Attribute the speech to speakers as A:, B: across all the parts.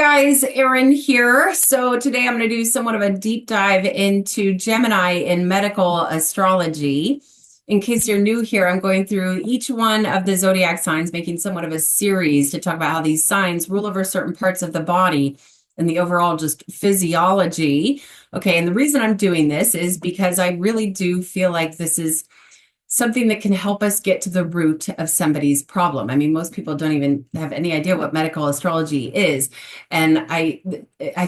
A: guys, Erin here. So today I'm going to do somewhat of a deep dive into Gemini in medical astrology. In case you're new here, I'm going through each one of the zodiac signs, making somewhat of a series to talk about how these signs rule over certain parts of the body and the overall just physiology. Okay, and the reason I'm doing this is because I really do feel like this is something that can help us get to the root of somebody's problem. I mean, most people don't even have any idea what medical astrology is. And I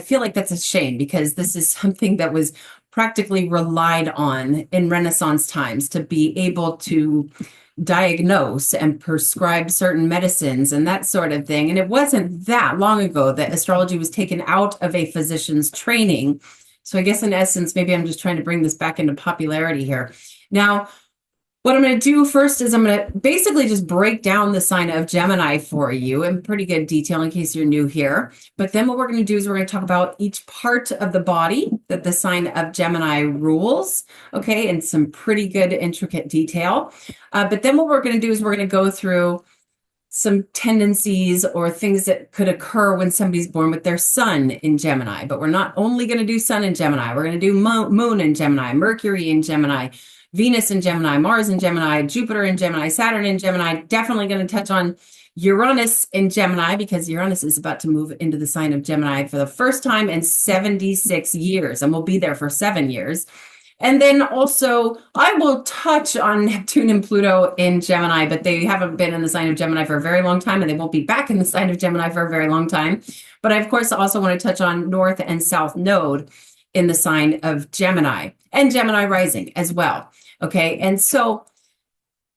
A: feel like that's a shame because this is something that was practically relied on in Renaissance times to be able to diagnose and prescribe certain medicines and that sort of thing. And it wasn't that long ago that astrology was taken out of a physician's training. So I guess in essence, maybe I'm just trying to bring this back into popularity here. Now, what I'm going to do first is I'm going to basically just break down the sign of Gemini for you in pretty good detail in case you're new here. But then what we're going to do is we're going to talk about each part of the body that the sign of Gemini rules, okay, in some pretty good intricate detail. But then what we're going to do is we're going to go through some tendencies or things that could occur when somebody's born with their sun in Gemini. But we're not only going to do sun in Gemini. We're going to do moon in Gemini, Mercury in Gemini, Venus in Gemini, Mars in Gemini, Jupiter in Gemini, Saturn in Gemini. Definitely going to touch on Uranus in Gemini because Uranus is about to move into the sign of Gemini for the first time in 76 years, and we'll be there for 7 years. And then also, I will touch on Neptune and Pluto in Gemini, but they haven't been in the sign of Gemini for a very long time, and they won't be back in the sign of Gemini for a very long time. But I, of course, also want to touch on North and South Node in the sign of Gemini and Gemini rising as well. Okay, and so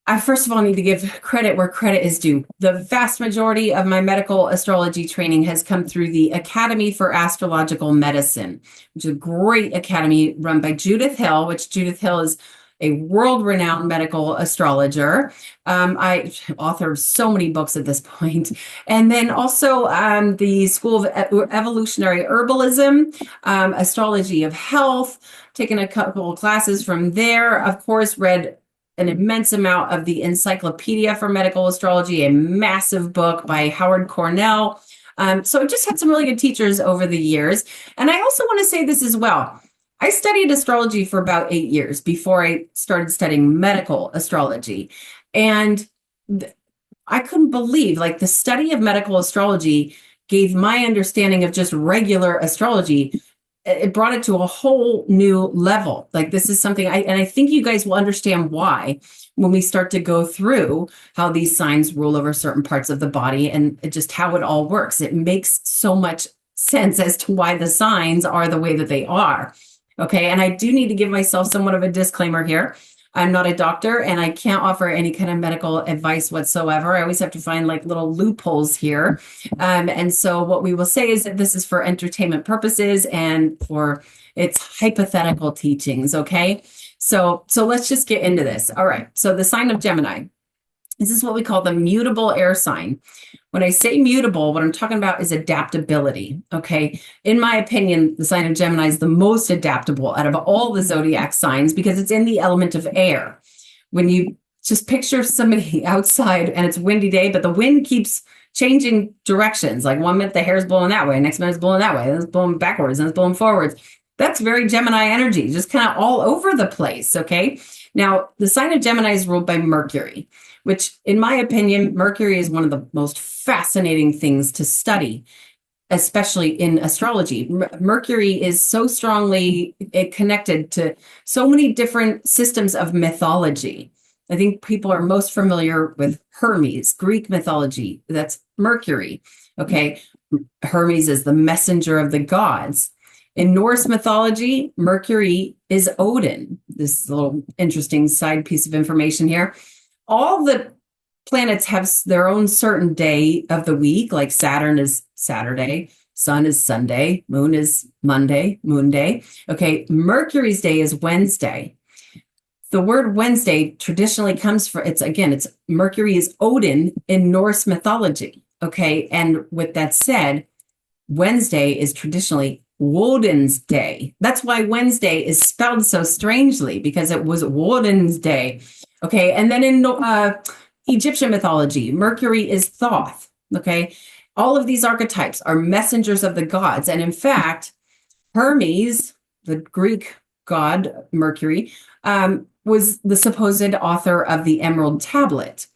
A: I first of all need to give credit where credit is due. The vast majority of my medical astrology training has come through the Academy for Astrological Medicine, which is a great academy run by Judith Hill, which Judith Hill is a world-renowned medical astrologer. I author of so many books at this point. And then also the School of Evolutionary Herbalism, Astrology of Health, taken a couple of classes from there. Of course, read an immense amount of the Encyclopedia for Medical Astrology, a massive book by Howard Cornell. So I've just had some really good teachers over the years. And I also want to say this as well. I studied astrology for about 8 years before I started studying medical astrology. And I couldn't believe, like, the study of medical astrology gave my understanding of just regular astrology. It brought it to a whole new level. Like, this is something I think you guys will understand why when we start to go through how these signs rule over certain parts of the body and just how it all works. It makes so much sense as to why the signs are the way that they are. Okay, and I do need to give myself somewhat of a disclaimer here. I'm not a doctor and I can't offer any kind of medical advice whatsoever. I always have to find like little loopholes here. And so what we will say is that this is for entertainment purposes and for its hypothetical teachings, okay? So let's just get into this. All right, so the sign of Gemini. This is what we call the mutable air sign. When I say mutable, what I'm talking about is adaptability, okay? In my opinion, the sign of Gemini is the most adaptable out of all the zodiac signs because it's in the element of air. When you just picture somebody outside and it's a windy day, but the wind keeps changing directions. Like 1 minute the hair is blowing that way, next minute it's blowing that way, then it's blowing backwards, then it's blowing forwards. That's very Gemini energy, just kind of all over the place, okay? Now, the sign of Gemini is ruled by Mercury, which in my opinion, Mercury is one of the most fascinating things to study, especially in astrology. Mercury is so strongly connected to so many different systems of mythology. I think people are most familiar with Hermes, Greek mythology. That's Mercury, okay? Hermes is the messenger of the gods. In Norse mythology, Mercury is Odin. This is a little interesting side piece of information here. All the planets have their own certain day of the week, like Saturn is Saturday, Sun is Sunday, Moon is Monday, Moon Day. Okay, Mercury's day is Wednesday. The word Wednesday traditionally comes from, it's Mercury is Odin in Norse mythology. Okay, and with that said, Wednesday is traditionally Woden's day. That's why Wednesday is spelled so strangely because it was Woden's day. Okay, and then in Egyptian mythology, Mercury is Thoth. Okay, All of these archetypes are messengers of the gods. And in fact, Hermes, the Greek god Mercury, was the supposed author of the Emerald Tablet.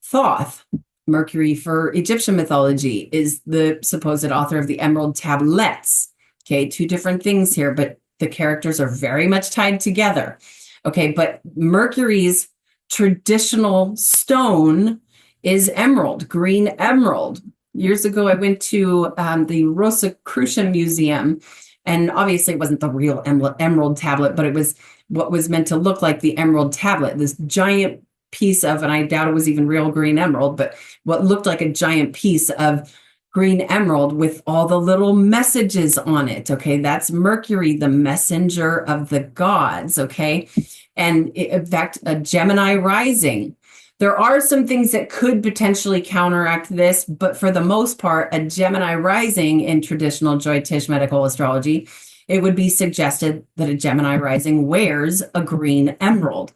A: Thoth, Mercury for Egyptian mythology, is the supposed author of the Emerald Tablets. Okay, two different things here, but the characters are very much tied together. Okay, but Mercury's traditional stone is emerald, green emerald. Years ago, I went to the Rosicrucian Museum, and obviously it wasn't the real emerald tablet, but it was what was meant to look like the Emerald Tablet, this giant piece of, and I doubt it was even real green emerald, but what looked like a giant piece of green emerald with all the little messages on it. Okay, that's Mercury, the messenger of the gods. Okay, and in fact, a Gemini rising. There are some things that could potentially counteract this, but for the most part, a Gemini rising in traditional Jyotish medical astrology, it would be suggested that a Gemini rising wears a green emerald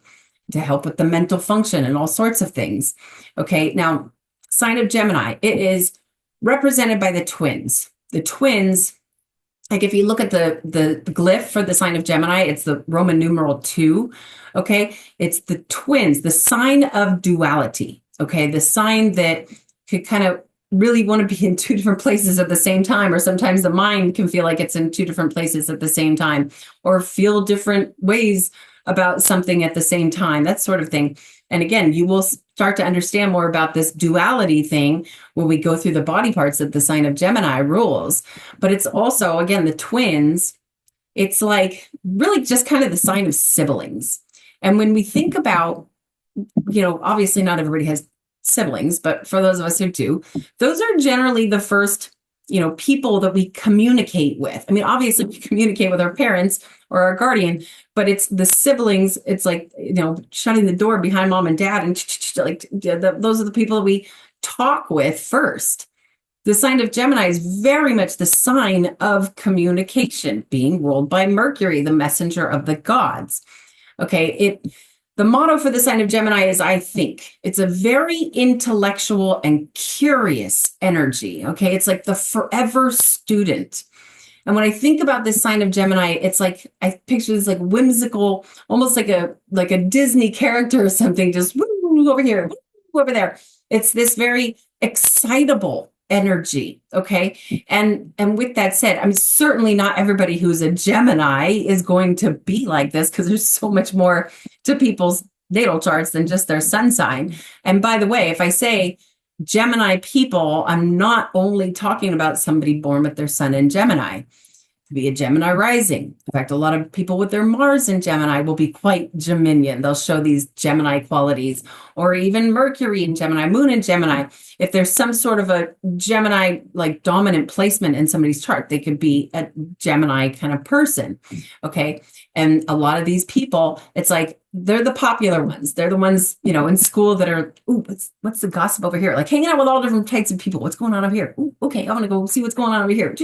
A: to help with the mental function and all sorts of things. Okay, now, sign of Gemini, it is represented by the twins. The twins, like if you look at the glyph for the sign of Gemini, it's the Roman numeral 2. Okay, it's the twins, the sign of duality. Okay, the sign that could kind of really want to be in two different places at the same time, or sometimes the mind can feel like it's in two different places at the same time, or feel different ways about something at the same time, that sort of thing. And again, you will start to understand more about this duality thing when we go through the body parts that the sign of Gemini rules. But it's also, again, the twins, it's like really just kind of the sign of siblings. And when we think about, obviously not everybody has siblings, but for those of us who do, those are generally the first, people that we communicate with. I mean, obviously we communicate with our parents or our guardian, but it's the siblings. It's like, shutting the door behind mom and dad, and those are the people that we talk with first. The sign of Gemini is very much the sign of communication, being ruled by Mercury, the messenger of the gods. Okay, the motto for the sign of Gemini is, I think. It's a very intellectual and curious energy. Okay, it's like the forever student. And when I think about this sign of Gemini, it's like I picture this like whimsical, almost like a Disney character or something, just woo, over here, woo, over there. It's this very excitable energy. Okay. And with that said, I mean, certainly not everybody who's a Gemini is going to be like this, because there's so much more to people's natal charts than just their sun sign. And by the way, if I say Gemini people, I'm not only talking about somebody born with their sun in Gemini. To be a Gemini rising. In fact, a lot of people with their Mars in Gemini will be quite Geminian. They'll show these Gemini qualities, or even Mercury in Gemini, Moon in Gemini. If there's some sort of a Gemini like dominant placement in somebody's chart, they could be a Gemini kind of person. Okay. And a lot of these people, it's like they're the popular ones. They're the ones, in school that are, ooh, what's the gossip over here? Like hanging out with all different types of people. What's going on over here? Ooh, okay, I'm going to go see what's going on over here.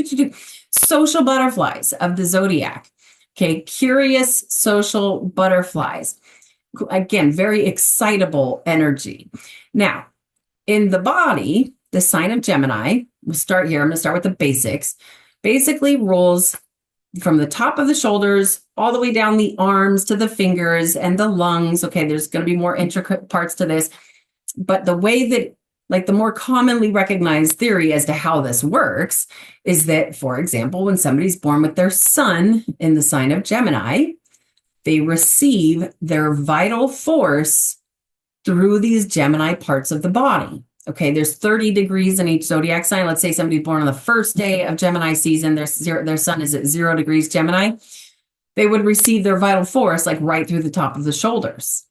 A: Social butterflies of the zodiac. Okay, curious social butterflies. Again, very excitable energy. Now, in the body, the sign of Gemini, we'll start here. I'm going to start with the basics. Basically rules from the top of the shoulders all the way down the arms to the fingers and the lungs. Okay, there's going to be more intricate parts to this. But the way that, like the more commonly recognized theory as to how this works is that, for example, when somebody's born with their sun in the sign of Gemini, they receive their vital force through these Gemini parts of the body. Okay, there's 30 degrees in each zodiac sign. Let's say somebody's born on the first day of Gemini season, their sun is at 0 degrees Gemini. They would receive their vital force like right through the top of the shoulders.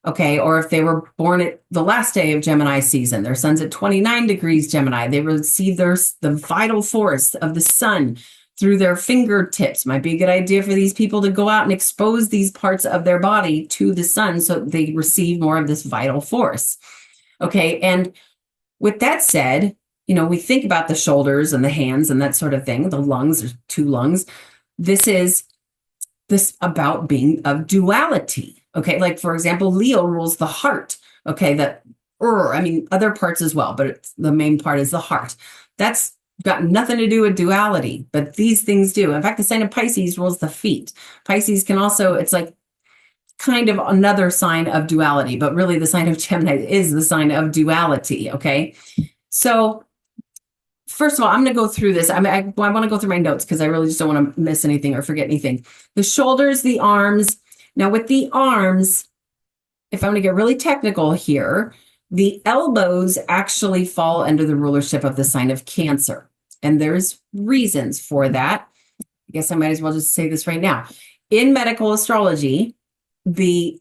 A: Okay, or if they were born at the last day of Gemini season, their sun's at 29 degrees Gemini, they receive the vital force of the sun through their fingertips. Might be a good idea for these people to go out and expose these parts of their body to the sun so they receive more of this vital force. Okay, and with that said, we think about the shoulders and the hands and that sort of thing, the lungs, there's 2 lungs. This is about being of duality. Okay, like for example, Leo rules the heart. Okay, other parts as well, but the main part is the heart. That's got nothing to do with duality, but these things do. In fact, the sign of Pisces rules the feet. Pisces can also, it's like kind of another sign of duality, but really the sign of Gemini is the sign of duality, okay? So first of all, I'm going to go through this. I want to go through my notes because I really just don't want to miss anything or forget anything. The shoulders, the arms. Now with the arms, if I'm going to get really technical here, the elbows actually fall under the rulership of the sign of Cancer. And there's reasons for that. I guess I might as well just say this right now. In medical astrology, it's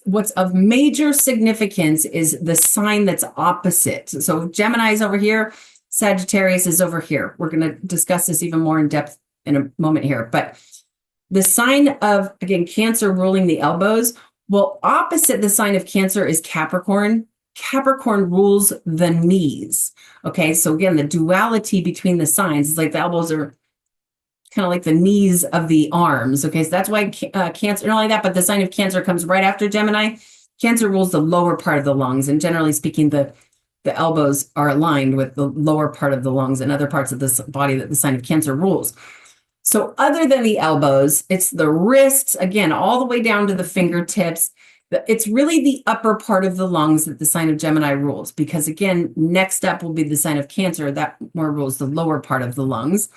A: what's of major significance is the sign that's opposite. So Gemini is over here, Sagittarius is over here. We're going to discuss this even more in depth in a moment here. But the sign of, again, Cancer ruling the elbows. Well, opposite the sign of Cancer is Capricorn. Capricorn rules the knees. Okay, so again, the duality between the signs is like the elbows are kind of like the knees of the arms. Okay, so that's why Cancer, not only that, but the sign of Cancer comes right after Gemini. Cancer rules the lower part of the lungs, and generally speaking, the elbows are aligned with the lower part of the lungs and other parts of the body that the sign of Cancer rules. So other than the elbows, it's the wrists, again, all the way down to the fingertips. It's really the upper part of the lungs that the sign of Gemini rules, because again, next up will be the sign of Cancer that more rules the lower part of the lungs.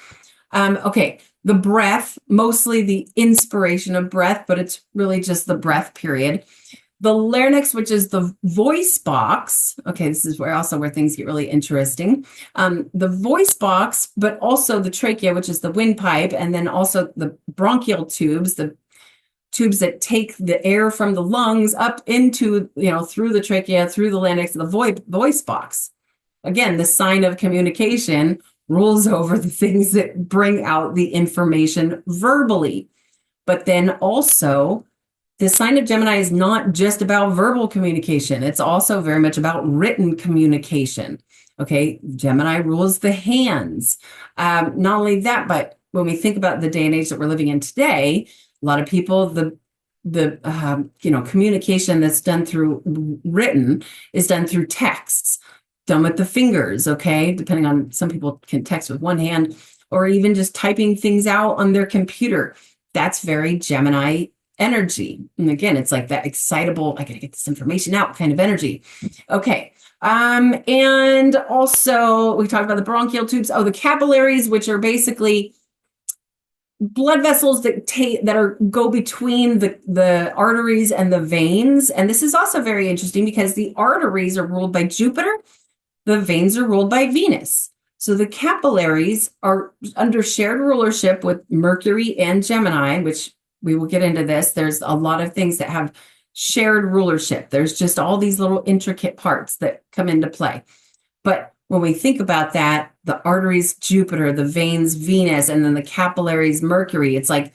A: Okay, the breath, mostly the inspiration of breath, but it's really just the breath period. The larynx, which is the voice box. Okay, this is where things get really interesting. The voice box, but also the trachea, which is the windpipe, and then also the bronchial tubes, the tubes that take the air from the lungs up into, through the trachea, through the larynx, the voice box. Again, the sign of communication rules over the things that bring out the information verbally. But then also, the sign of Gemini is not just about verbal communication. It's also very much about written communication. Okay, Gemini rules the hands. Not only that, but when we think about the day and age that we're living in today, a lot of people, the communication that's done through written is done through texts, done with the fingers. Okay, depending on, some people can text with one hand, or even just typing things out on their computer. That's very Gemini energy. And again, it's like that excitable, I gotta get this information out kind of energy. Okay. And also we talked about the bronchial tubes. Oh, the capillaries, which are basically blood vessels that go between the arteries and the veins. And this is also very interesting because the arteries are ruled by Jupiter. The veins are ruled by Venus. So the capillaries are under shared rulership with Mercury and Gemini, which we will get into this. There's a lot of things that have shared rulership. There's just all these little intricate parts that come into play. But when we think about that, the arteries, Jupiter, the veins, Venus, and then the capillaries, Mercury, it's like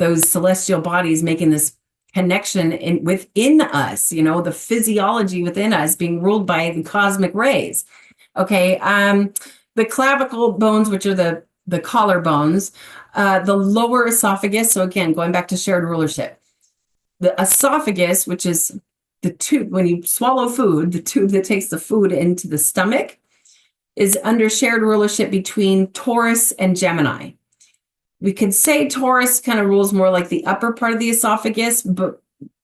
A: those celestial bodies making this connection within us, the physiology within us being ruled by the cosmic rays. Okay. The clavicle bones, which are the collarbones, the lower esophagus. So again, going back to shared rulership, the esophagus, which is the tube, when you swallow food, the tube that takes the food into the stomach, is under shared rulership between Taurus and Gemini. We could say Taurus kind of rules more like the upper part of the esophagus,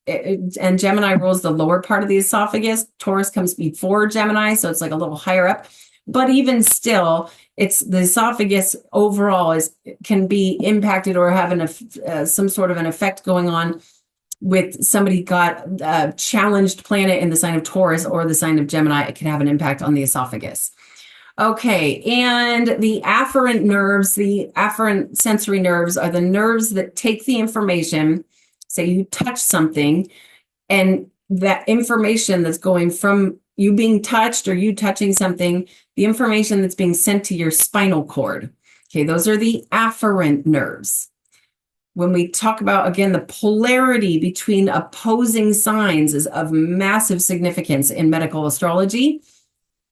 A: and Gemini rules the lower part of the esophagus. Taurus comes before Gemini, so it's like a little higher up. But even still, it's the esophagus overall can be impacted or have some sort of an effect going on with somebody got a challenged planet in the sign of Taurus or the sign of Gemini. It can have an impact on the esophagus. Okay, and the afferent nerves, the afferent sensory nerves are the nerves that take the information. Say you touch something, and that information that's going from you being touched or you touching something, the information that's being sent to your spinal cord. Okay, those are the afferent nerves. When we talk about, again, the polarity between opposing signs is of massive significance in medical astrology.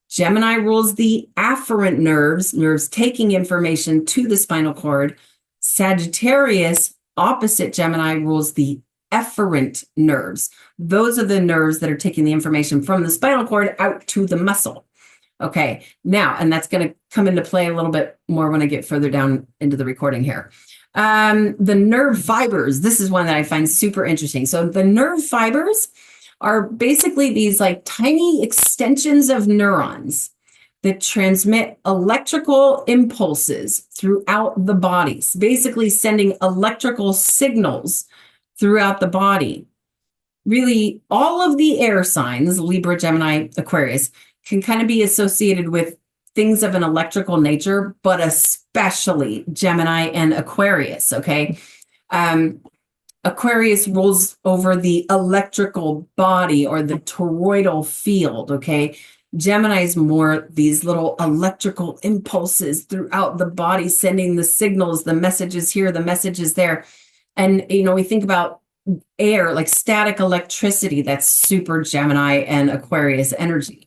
A: Gemini rules the afferent nerves taking information to the spinal cord. Sagittarius, opposite Gemini, rules the efferent nerves. Those are the nerves that are taking the information from the spinal cord out to the muscle. Okay, now, and that's going to come into play a little bit more when I get further down into the recording here. The nerve fibers, this is one that I find super interesting. So the nerve fibers are basically these like tiny extensions of neurons that transmit electrical impulses throughout the body, basically sending electrical signals throughout the body. Really, all of the air signs, Libra, Gemini, Aquarius, can kind of be associated with things of an electrical nature, but especially Gemini and Aquarius, okay? Aquarius rules over the electrical body or the toroidal field, okay? Gemini is more these little electrical impulses throughout the body, sending the signals, the messages here, the messages there. And, we think about air, like static electricity, that's super Gemini and Aquarius energy.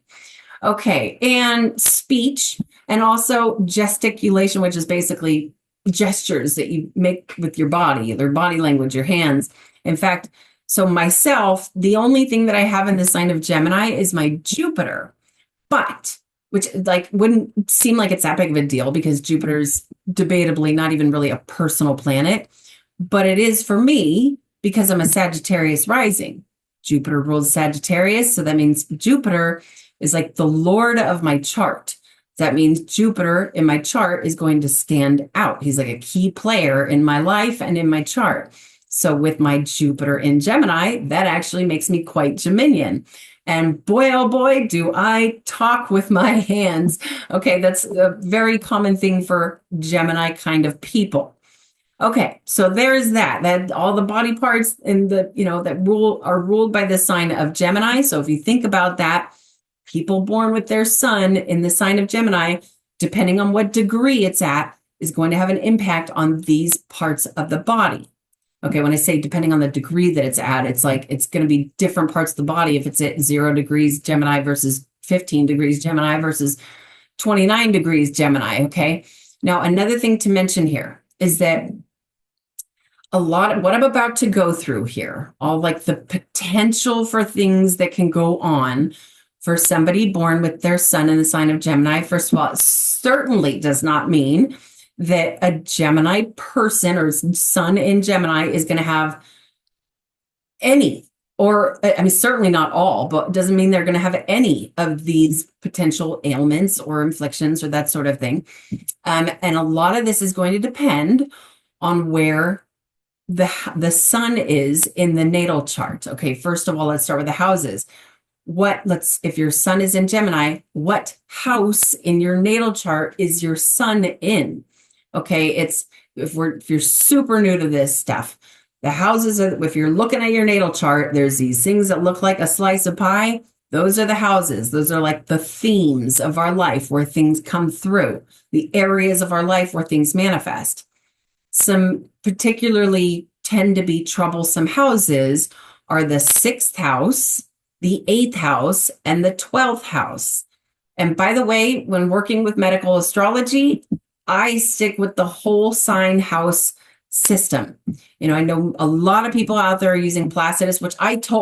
A: Okay, and speech, and also gesticulation, which is basically gestures that you make with your body, their body language, your hands. In fact, so myself, the only thing that I have in the sign of Gemini is my Jupiter, but which like wouldn't seem like it's that big of a deal because Jupiter's debatably not even really a personal planet, but it is for me because I'm a Sagittarius rising. Jupiter rules Sagittarius, so that means Jupiter is like the Lord of my chart. That means Jupiter in my chart is going to stand out. He's like a key player in my life and in my chart. So with my Jupiter in Gemini, that actually makes me quite Geminian. And boy, oh boy, do I talk with my hands. Okay, that's a very common thing for Gemini kind of people. Okay, so there's that all the body parts in the, that are ruled by the sign of Gemini. So if you think about that, people born with their sun in the sign of Gemini, depending on what degree it's at, is going to have an impact on these parts of the body. Okay, when I say depending on the degree that it's at, it's like it's going to be different parts of the body. If it's at 0 degrees Gemini versus 15 degrees Gemini versus 29 degrees Gemini, okay? Now, another thing to mention here is that a lot of what I'm about to go through here, all like the potential for things that can go on for somebody born with their sun in the sign of Gemini, first of all, it certainly does not mean that a Gemini person or sun in Gemini is going to have any, or I mean, certainly not all, but it doesn't mean they're going to have any of these potential ailments or inflictions or that sort of thing. And a lot of this is going to depend on where the sun is in the natal chart. Okay, first of all, let's start with the houses. If your sun is in Gemini, what house in your natal chart is your sun in? Okay, if you're super new to this stuff, the houses are, if you're looking at your natal chart, there's these things that look like a slice of pie. Those are the houses. Those are like the themes of our life where things come through, the areas of our life where things manifest. Some particularly tend to be troublesome houses are the 6th house, the 8th house, and the 12th house. And by the way, when working with medical astrology, I stick with the whole sign house system. I know a lot of people out there are using Placidus, which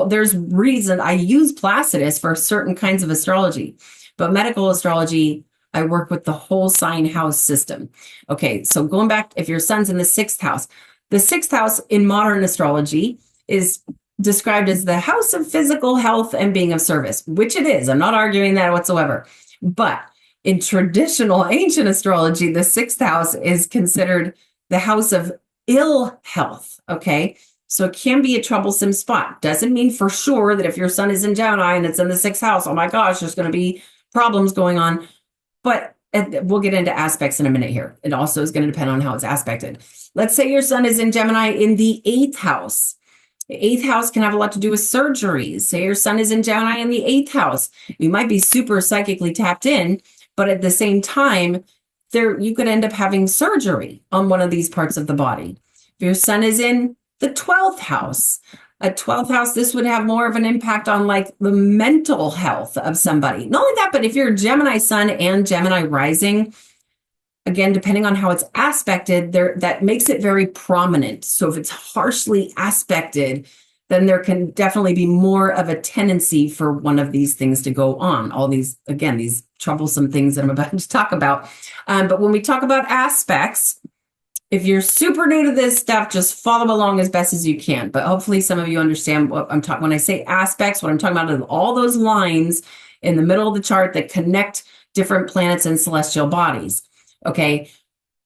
A: there's reason I use Placidus for certain kinds of astrology, but medical astrology, I work with the whole sign house system. Okay, so going back, if your sun's in the 6th house, the 6th house in modern astrology is described as the house of physical health and being of service, which it is. I'm not arguing that whatsoever. But in traditional ancient astrology, the 6th house is considered the house of ill health. Okay, so it can be a troublesome spot. Doesn't mean for sure that if your sun is in Gemini and it's in the 6th house, oh my gosh, there's going to be problems going on. But we'll get into aspects in a minute here. It also is going to depend on how it's aspected. Let's say your sun is in Gemini in the 8th house. The 8th house can have a lot to do with surgeries. Say your sun is in Gemini in the 8th house. You might be super psychically tapped in, but at the same time, you could end up having surgery on one of these parts of the body. If your sun is in the 12th house, a 12th house, this would have more of an impact on like the mental health of somebody. Not only that, but if you're Gemini sun and Gemini rising, again, depending on how it's aspected, that makes it very prominent. So if it's harshly aspected, then there can definitely be more of a tendency for one of these things to go on. All these, again, these troublesome things that I'm about to talk about. But when we talk about aspects, if you're super new to this stuff, just follow along as best as you can. But hopefully some of you understand what I'm talking when I say aspects. What I'm talking about is all those lines in the middle of the chart that connect different planets and celestial bodies. Okay,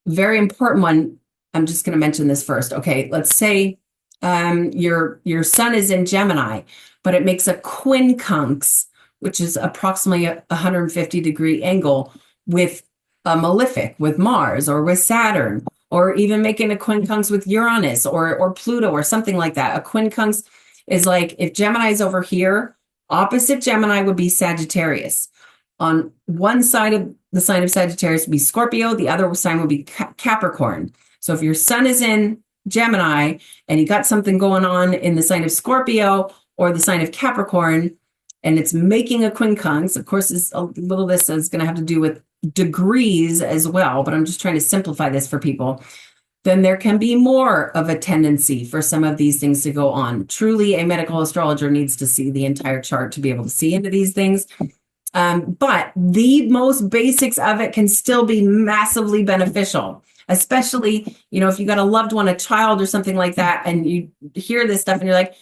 A: very important one. I'm just going to mention this first. Okay, let's say your sun is in Gemini, but it makes a quincunx, which is approximately a 150-degree angle with a malefic, with Mars or with Saturn, or even making a quincunx with Uranus or Pluto or something like that. A quincunx is like if Gemini is over here, opposite Gemini would be Sagittarius. On one side of the sign of Sagittarius would be Scorpio, the other sign would be Capricorn. So if your sun is in Gemini and you got something going on in the sign of Scorpio or the sign of Capricorn, and it's making a quincunx, of course, a little of this is going to have to do with degrees as well, but I'm just trying to simplify this for people. Then there can be more of a tendency for some of these things to go on. Truly, a medical astrologer needs to see the entire chart to be able to see into these things. But the most basics of it can still be massively beneficial, especially, if you got a loved one, a child or something like that, and you hear this stuff and you're like,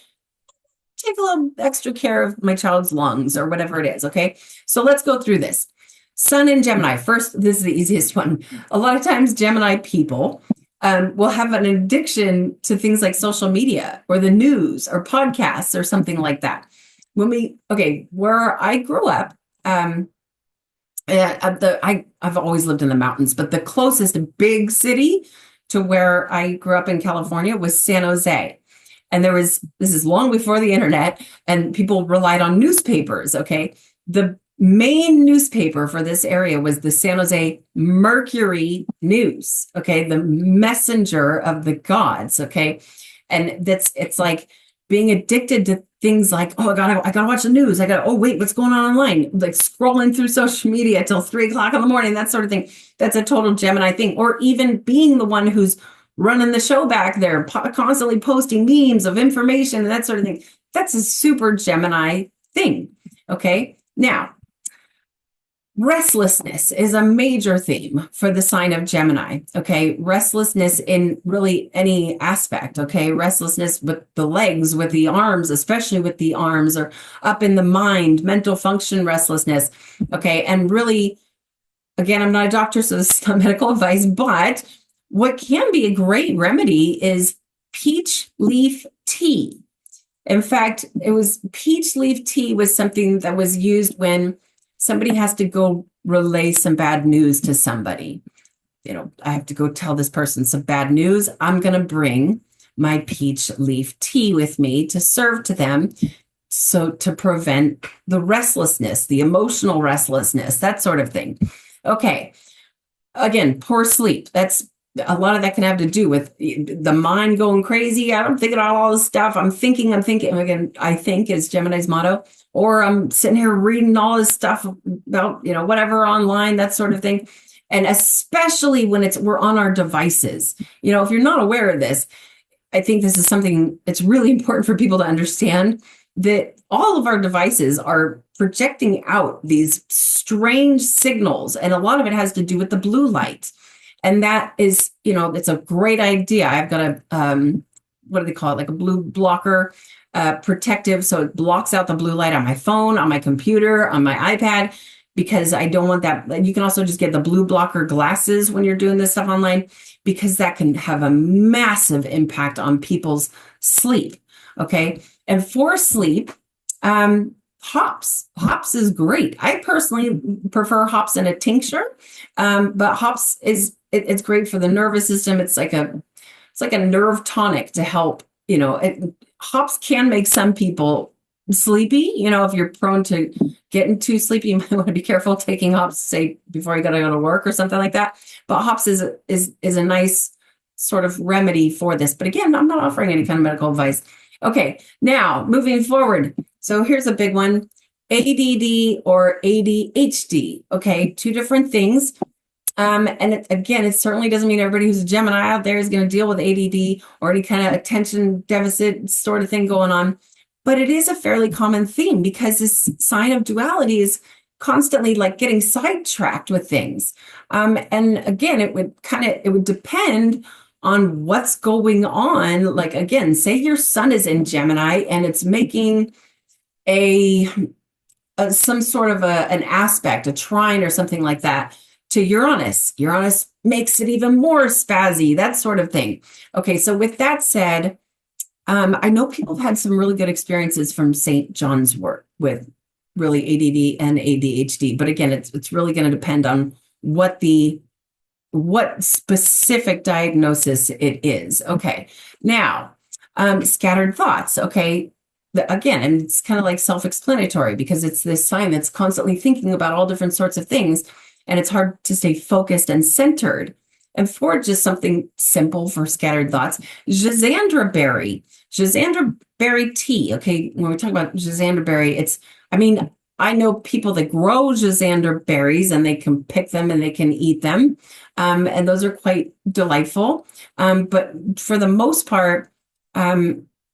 A: take a little extra care of my child's lungs or whatever it is. Okay. So let's go through this. Sun in Gemini. First, this is the easiest one. A lot of times Gemini people will have an addiction to things like social media or the news or podcasts or something like that. Where I grew up, I've always lived in the mountains, but the closest big city to where I grew up in California was San Jose. And this is long before the internet, and people relied on newspapers. Okay. The main newspaper for this area was the San Jose Mercury News. Okay. The messenger of the gods. Okay. And it's like being addicted to things like, oh, I gotta watch the news. Oh, wait, what's going on online? Like scrolling through social media till 3:00 in the morning, that sort of thing. That's a total Gemini thing. Or even being the one who's running the show back there, constantly posting memes of information and that sort of thing. That's a super Gemini thing. Okay. Now, restlessness is a major theme for the sign of Gemini. Okay. Restlessness in really any aspect. Okay. Restlessness with the legs, with the arms, especially with the arms, or up in the mind, mental function restlessness. Okay. And really, again, I'm not a doctor, so this is not medical advice, but what can be a great remedy is peach leaf tea. In fact, peach leaf tea was something that was used when somebody has to go relay some bad news to somebody. I have to go tell this person some bad news. I'm going to bring my peach leaf tea with me to serve to them. So to prevent the restlessness, the emotional restlessness, that sort of thing. Okay. Again, poor sleep. A lot of that can have to do with the mind going crazy. I'm thinking about all this stuff. I'm thinking. Again, I think is Gemini's motto. Or I'm sitting here reading all this stuff about, whatever online, that sort of thing. And especially when we're on our devices. If you're not aware of this, I think this is something that's really important for people to understand, that all of our devices are projecting out these strange signals. And a lot of it has to do with the blue light. And that is, it's a great idea. I've got what do they call it? Like a blue blocker protective. So it blocks out the blue light on my phone, on my computer, on my iPad, because I don't want that. You can also just get the blue blocker glasses when you're doing this stuff online, because that can have a massive impact on people's sleep. Okay. And for sleep, hops is great. I personally prefer hops in a tincture. But hops it's great for the nervous system. It's like a nerve tonic to help, hops can make some people sleepy. If you're prone to getting too sleepy, you might want to be careful taking hops, say before you got to go to work or something like that. But hops is a nice sort of remedy for this. But again, I'm not offering any kind of medical advice. Okay, now moving forward. So here's a big one, ADD or ADHD. Okay, two different things. And it certainly doesn't mean everybody who's a Gemini out there is going to deal with ADD or any kind of attention deficit sort of thing going on. But it is a fairly common theme, because this sign of duality is constantly like getting sidetracked with things. And again, it would depend on what's going on. Like, again, say your sun is in Gemini and it's making some sort of an aspect, a trine or something like that to Uranus. Uranus makes it even more spazzy, that sort of thing. Okay, so with that said, I know people have had some really good experiences from St. John's wort with really ADD and ADHD, but again, it's really going to depend on what specific diagnosis it is. Okay, now scattered thoughts. Okay, again, and it's kind of like self-explanatory because it's this sign that's constantly thinking about all different sorts of things, and it's hard to stay focused and centered. And for just something simple for scattered thoughts, Gisandra berry tea. Okay, when we talk about Gisandra berry, I know people that grow Gisandra berries and they can pick them and they can eat them. And those are quite delightful. But for the most part,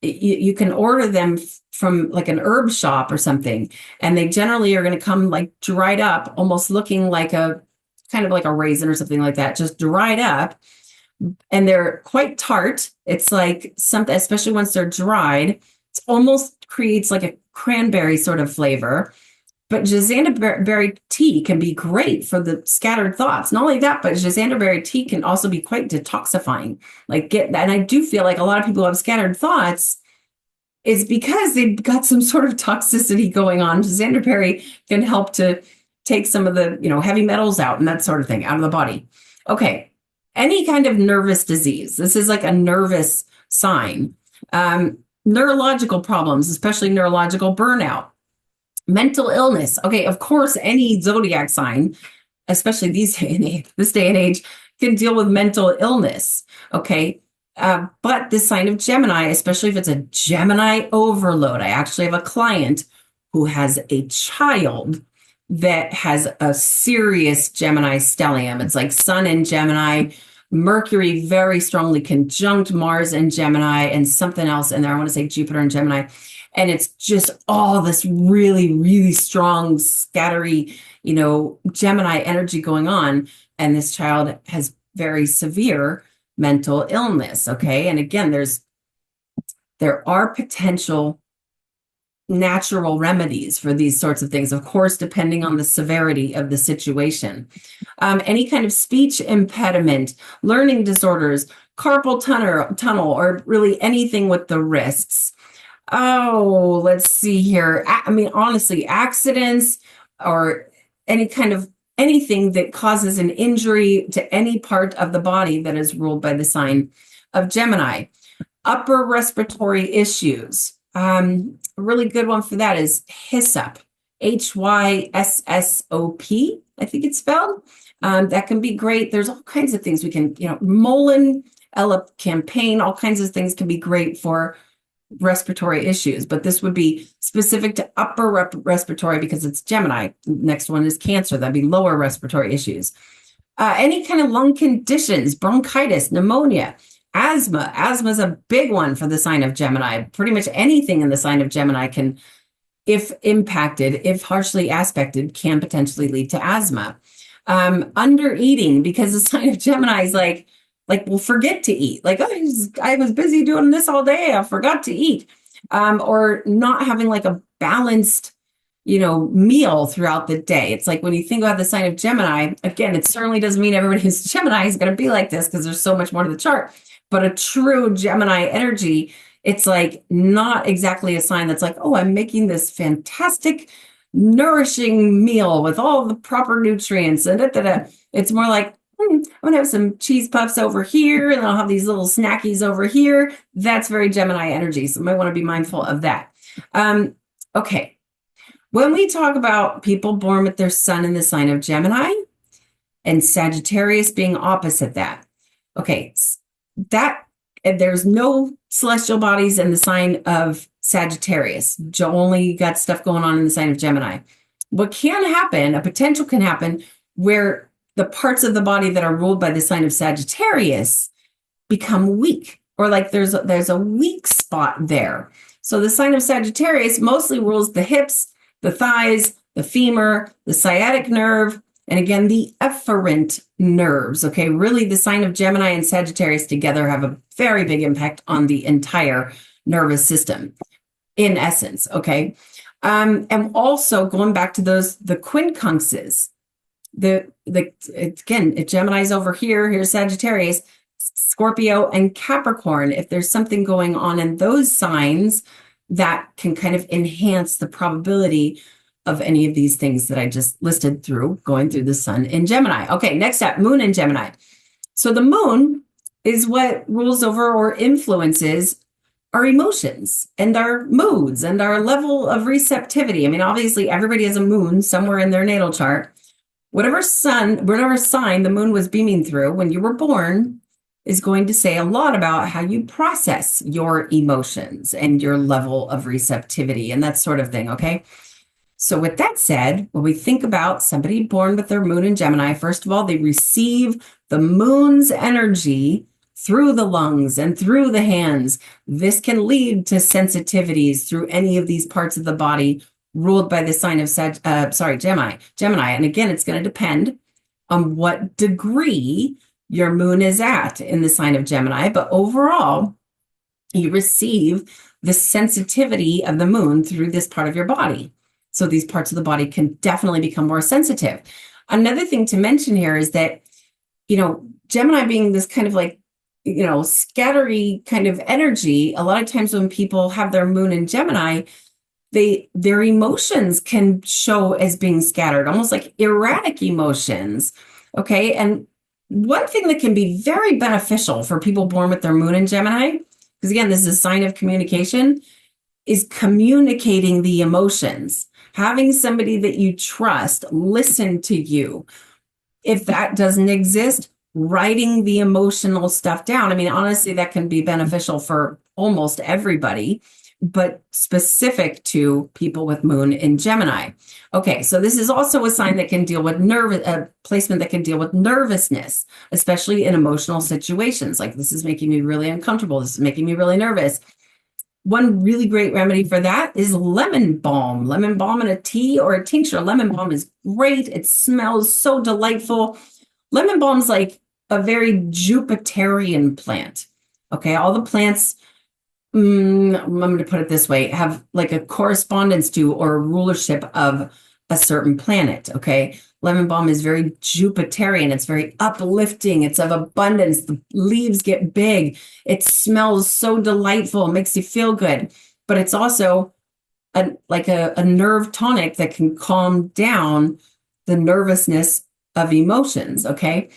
A: you can order them from like an herb shop or something. And they generally are going to come like dried up, almost looking like kind of like a raisin or something like that, just dried up. And they're quite tart. It's like something, especially once they're dried, it almost creates like a cranberry sort of flavor. But Gisandra berry tea can be great for the scattered thoughts. Not only that, but Gisandra berry tea can also be quite detoxifying. And I do feel like a lot of people who have scattered thoughts is because they've got some sort of toxicity going on. Gisandra berry can help to take some of the, heavy metals out and that sort of thing out of the body. Okay. Any kind of nervous disease. This is like a nervous sign. Neurological problems, especially neurological burnout. Mental illness. Okay, of course, any zodiac sign, especially this day and age, can deal with mental illness. Okay, but the sign of Gemini, especially if it's a Gemini overload. I actually have a client who has a child that has a serious Gemini stellium. It's like Sun in Gemini, Mercury very strongly conjunct Mars in Gemini, and something else in there. I want to say Jupiter in Gemini. And it's just all this really, really strong, scattery, Gemini energy going on. And this child has very severe mental illness. Okay. And again, there are potential natural remedies for these sorts of things, of course, depending on the severity of the situation. Any kind of speech impediment, learning disorders, carpal tunnel, or really anything with the wrists. Oh, let's see here. Honestly, accidents or anything that causes an injury to any part of the body that is ruled by the sign of Gemini. Upper respiratory issues. A really good one for that is hyssop, HYSSOP, I think it's spelled. That can be great. There's all kinds of things we can, Mullen, campaign, all kinds of things can be great for respiratory issues, but this would be specific to upper respiratory because it's Gemini. Next one is Cancer. That'd be lower respiratory issues. Any kind of lung conditions, bronchitis, pneumonia, asthma. Asthma is a big one for the sign of Gemini. Pretty much anything in the sign of Gemini can, if impacted, if harshly aspected, can potentially lead to asthma. Under eating, because the sign of Gemini is like we'll forget to eat. Like, I was busy doing this all day. I forgot to eat. Or not having like a balanced, meal throughout the day. It's like when you think about the sign of Gemini, again, it certainly doesn't mean everybody who's Gemini is going to be like this because there's so much more to the chart. But a true Gemini energy, it's like not exactly a sign that's like, oh, I'm making this fantastic, nourishing meal with all the proper nutrients. And it's more like, I'm going to have some cheese puffs over here, and I'll have these little snackies over here. That's very Gemini energy. So you might want to be mindful of that. Okay. When we talk about people born with their sun in the sign of Gemini and Sagittarius being opposite that, okay, there's no celestial bodies in the sign of Sagittarius. Only got stuff going on in the sign of Gemini. What can happen, a potential can happen, where the parts of the body that are ruled by the sign of Sagittarius become weak, or like there's a weak spot there. So the sign of Sagittarius mostly rules the hips, the thighs, the femur, the sciatic nerve, and again, the efferent nerves. Okay, really the sign of Gemini and Sagittarius together have a very big impact on the entire nervous system in essence. Okay. And also going back to the quincunxes, again, if Gemini's over here, here's Sagittarius, Scorpio, and Capricorn. If there's something going on in those signs, that can kind of enhance the probability of any of these things that I just listed through going through the sun in Gemini. Okay, next up, moon in Gemini. So the moon is what rules over or influences our emotions and our moods and our level of receptivity. I mean, obviously everybody has a moon somewhere in their natal chart. Whatever sign the moon was beaming through when you were born is going to say a lot about how you process your emotions and your level of receptivity and that sort of thing, okay? So with that said, when we think about somebody born with their moon in Gemini, first of all, they receive the moon's energy through the lungs and through the hands. This can lead to sensitivities through any of these parts of the body ruled by the sign of Gemini. And again, it's going to depend on what degree your moon is at in the sign of Gemini. But overall, you receive the sensitivity of the moon through this part of your body. So these parts of the body can definitely become more sensitive. Another thing to mention here is that, Gemini being this kind of like, scattery kind of energy, a lot of times when people have their moon in Gemini, their emotions can show as being scattered, almost like erratic emotions. Okay. And one thing that can be very beneficial for people born with their moon in Gemini, because again, this is a sign of communication, is communicating the emotions, having somebody that you trust listen to you. If that doesn't exist, writing the emotional stuff down. I mean, honestly, that can be beneficial for almost everybody, but specific to people with moon in Gemini. Okay, so this is also a sign that can deal with placement that can deal with nervousness, especially in emotional situations. Like, this is making me really uncomfortable. This is making me really nervous. One really great remedy for that is lemon balm. Lemon balm in a tea or a tincture. Lemon balm is great. It smells so delightful. Lemon balm is like a very Jupiterian plant. Okay, all the plants, I'm going to put it this way, have like a correspondence to or a rulership of a certain planet. Okay, lemon balm is very Jupiterian. It's very uplifting. It's of abundance. The leaves get big. It smells so delightful. It makes you feel good. But it's also like a nerve tonic that can calm down the nervousness of emotions. Okay.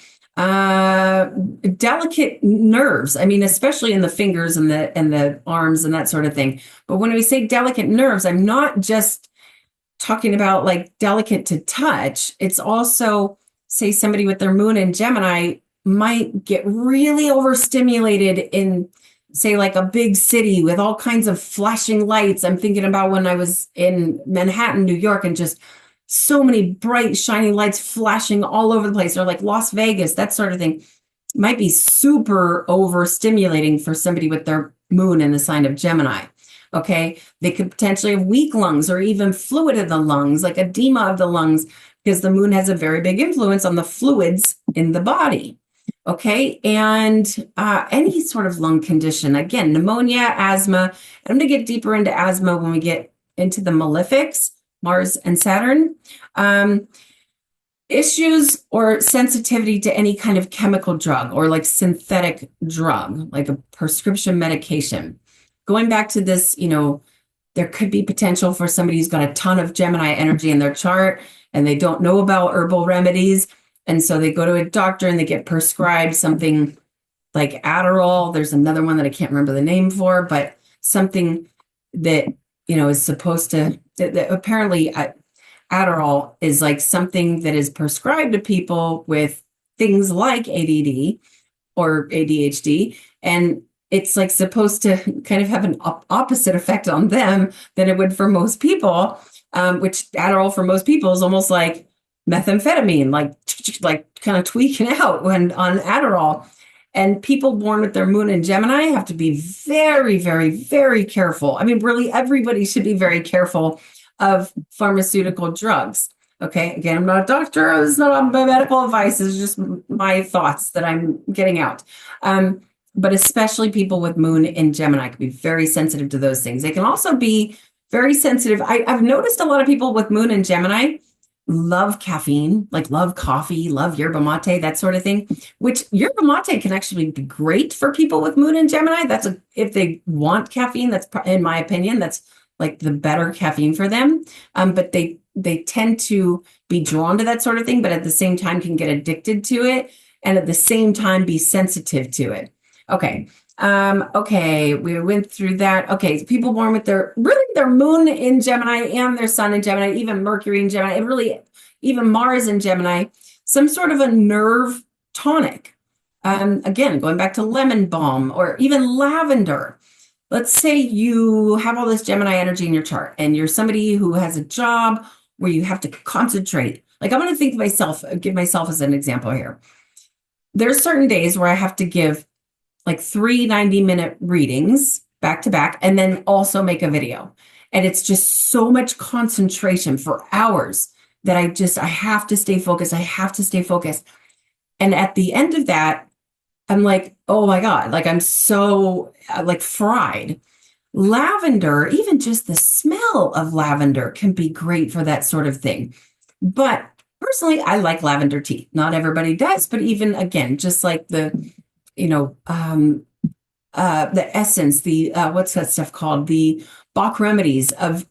A: Delicate nerves. I mean, especially in the fingers and the arms and that sort of thing. But when we say delicate nerves, I'm not just talking about like delicate to touch. It's also, say, somebody with their moon in Gemini might get really overstimulated in, say, like a big city with all kinds of flashing lights. I'm thinking about when I was in Manhattan, New York, and just so many bright, shining lights flashing all over the place, or like Las Vegas, that sort of thing, might be super overstimulating for somebody with their moon in the sign of Gemini. Okay, they could potentially have weak lungs or even fluid in the lungs, like edema of the lungs, because the moon has a very big influence on the fluids in the body. Okay, and any sort of lung condition, again, pneumonia, asthma. I'm going to get deeper into asthma when we get into the malefics, Mars and Saturn. Issues or sensitivity to any kind of chemical drug or like synthetic drug, like a prescription medication. Going back to this, there could be potential for somebody who's got a ton of Gemini energy in their chart and they don't know about herbal remedies. And so they go to a doctor and they get prescribed something like Adderall. There's another one that I can't remember the name for, but something that, is supposed to, apparently Adderall is like something that is prescribed to people with things like ADD or ADHD. And it's like supposed to kind of have an opposite effect on them than it would for most people, which Adderall for most people is almost like methamphetamine, like kind of tweaking out when on Adderall. And people born with their moon in Gemini have to be very, very, very careful. I mean, really, everybody should be very careful of pharmaceutical drugs. Okay, again, I'm not a doctor. This is not my medical advice. This is just my thoughts that I'm getting out. But especially people with moon in Gemini can be very sensitive to those things. They can also be very sensitive. I've noticed a lot of people with moon in Gemini love caffeine, like love coffee, love yerba mate, that sort of thing, which yerba mate can actually be great for people with moon in Gemini. If they want caffeine, that's, in my opinion, that's like the better caffeine for them. But they tend to be drawn to that sort of thing, but at the same time can get addicted to it and at the same time be sensitive to it. Okay. Okay, we went through that. Okay, so people born with their moon in Gemini and their sun in Gemini, even Mercury in Gemini, even Mars in Gemini, some sort of a nerve tonic. Again, going back to lemon balm or even lavender. Let's say you have all this Gemini energy in your chart and you're somebody who has a job where you have to concentrate. Like I'm going to give myself as an example here. There's certain days where I have to give like 3 90-minute readings back to back, and then also make a video. And it's just so much concentration for hours that I have to stay focused. I have to stay focused. And at the end of that, I'm like, oh my God, like I'm so like fried. Lavender, even just the smell of lavender can be great for that sort of thing. But personally, I like lavender tea. Not everybody does, but even again, just like the essence, what's that stuff called? The Bach remedies of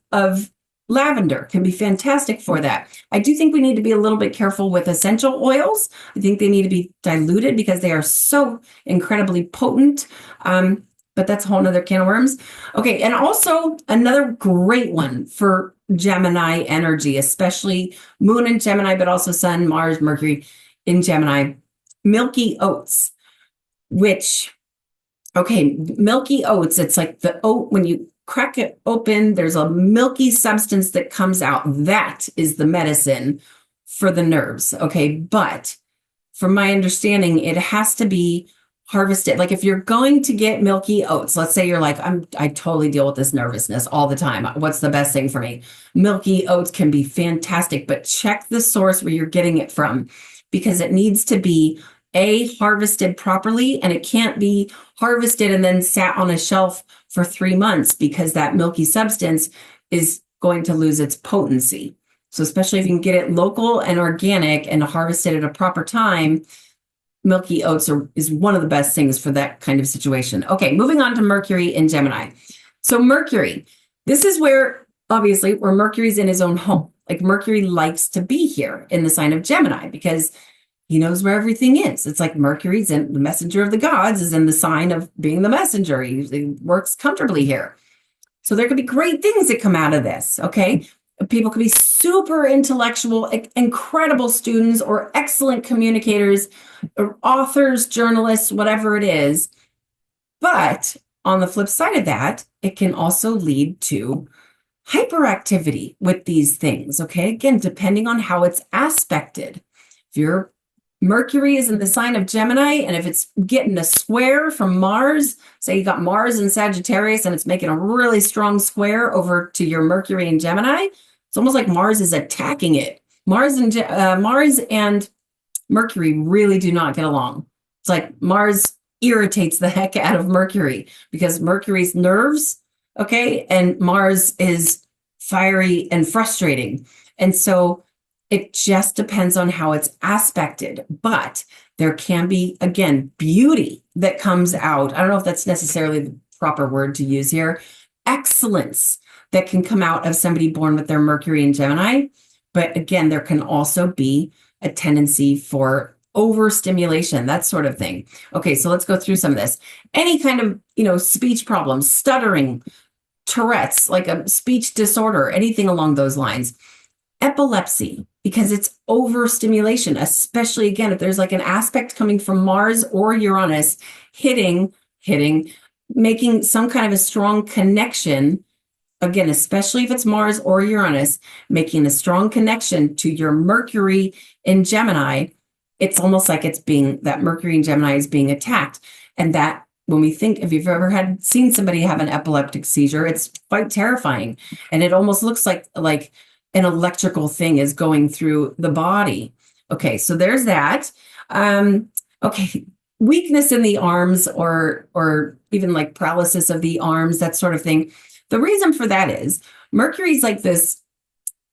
A: lavender can be fantastic for that. I do think we need to be a little bit careful with essential oils. I think they need to be diluted because they are so incredibly potent. But that's a whole nother can of worms. Okay, and also another great one for Gemini energy, especially moon in Gemini, but also sun, Mars, Mercury in Gemini, milky oats. Milky oats, it's like the oat, when you crack it open, there's a milky substance that comes out. That is the medicine for the nerves. Okay. But from my understanding, it has to be harvested. Like if you're going to get milky oats, let's say you're like, I totally deal with this nervousness all the time. What's the best thing for me? Milky oats can be fantastic, but check the source where you're getting it from, because it needs to be harvested properly, and it can't be harvested and then sat on a shelf for 3 months, because that milky substance is going to lose its potency. So especially if you can get it local and organic and harvested at a proper time, milky oats is one of the best things for that kind of situation. Okay, moving on to Mercury in Gemini. So Mercury, this is where Mercury's in his own home. Like Mercury likes to be here in the sign of Gemini because he knows where everything is. It's like Mercury's in the messenger of the gods, is in the sign of being the messenger. He usually works comfortably here. So there could be great things that come out of this, okay? People could be super intellectual, incredible students, or excellent communicators, or authors, journalists, whatever it is. But on the flip side of that, it can also lead to hyperactivity with these things, okay? Again, depending on how it's aspected. If your Mercury is in the sign of Gemini, and if it's getting a square from Mars, say you got Mars in Sagittarius and it's making a really strong square over to your Mercury in Gemini, it's almost like Mars is attacking it. Mars and Mercury really do not get along. It's like Mars irritates the heck out of Mercury because Mercury's nerves, okay, and Mars is fiery and frustrating. And so it just depends on how it's aspected, but there can be, again, beauty that comes out. I don't know if that's necessarily the proper word to use here. Excellence that can come out of somebody born with their Mercury in Gemini. But again, there can also be a tendency for overstimulation, that sort of thing. Okay, so let's go through some of this. Any kind of, speech problems, stuttering, Tourette's, like a speech disorder, anything along those lines. Epilepsy, because it's overstimulation, especially again, if there's like an aspect coming from Mars or Uranus hitting, making some kind of a strong connection, again, especially if it's Mars or Uranus, making a strong connection to your Mercury in Gemini, it's almost like that Mercury in Gemini is being attacked. And that when we think, if you've ever seen somebody have an epileptic seizure, it's quite terrifying. And it almost looks like an electrical thing is going through the body. Okay, so there's that. Okay, weakness in the arms or even like paralysis of the arms, that sort of thing. The reason for that is Mercury's like this,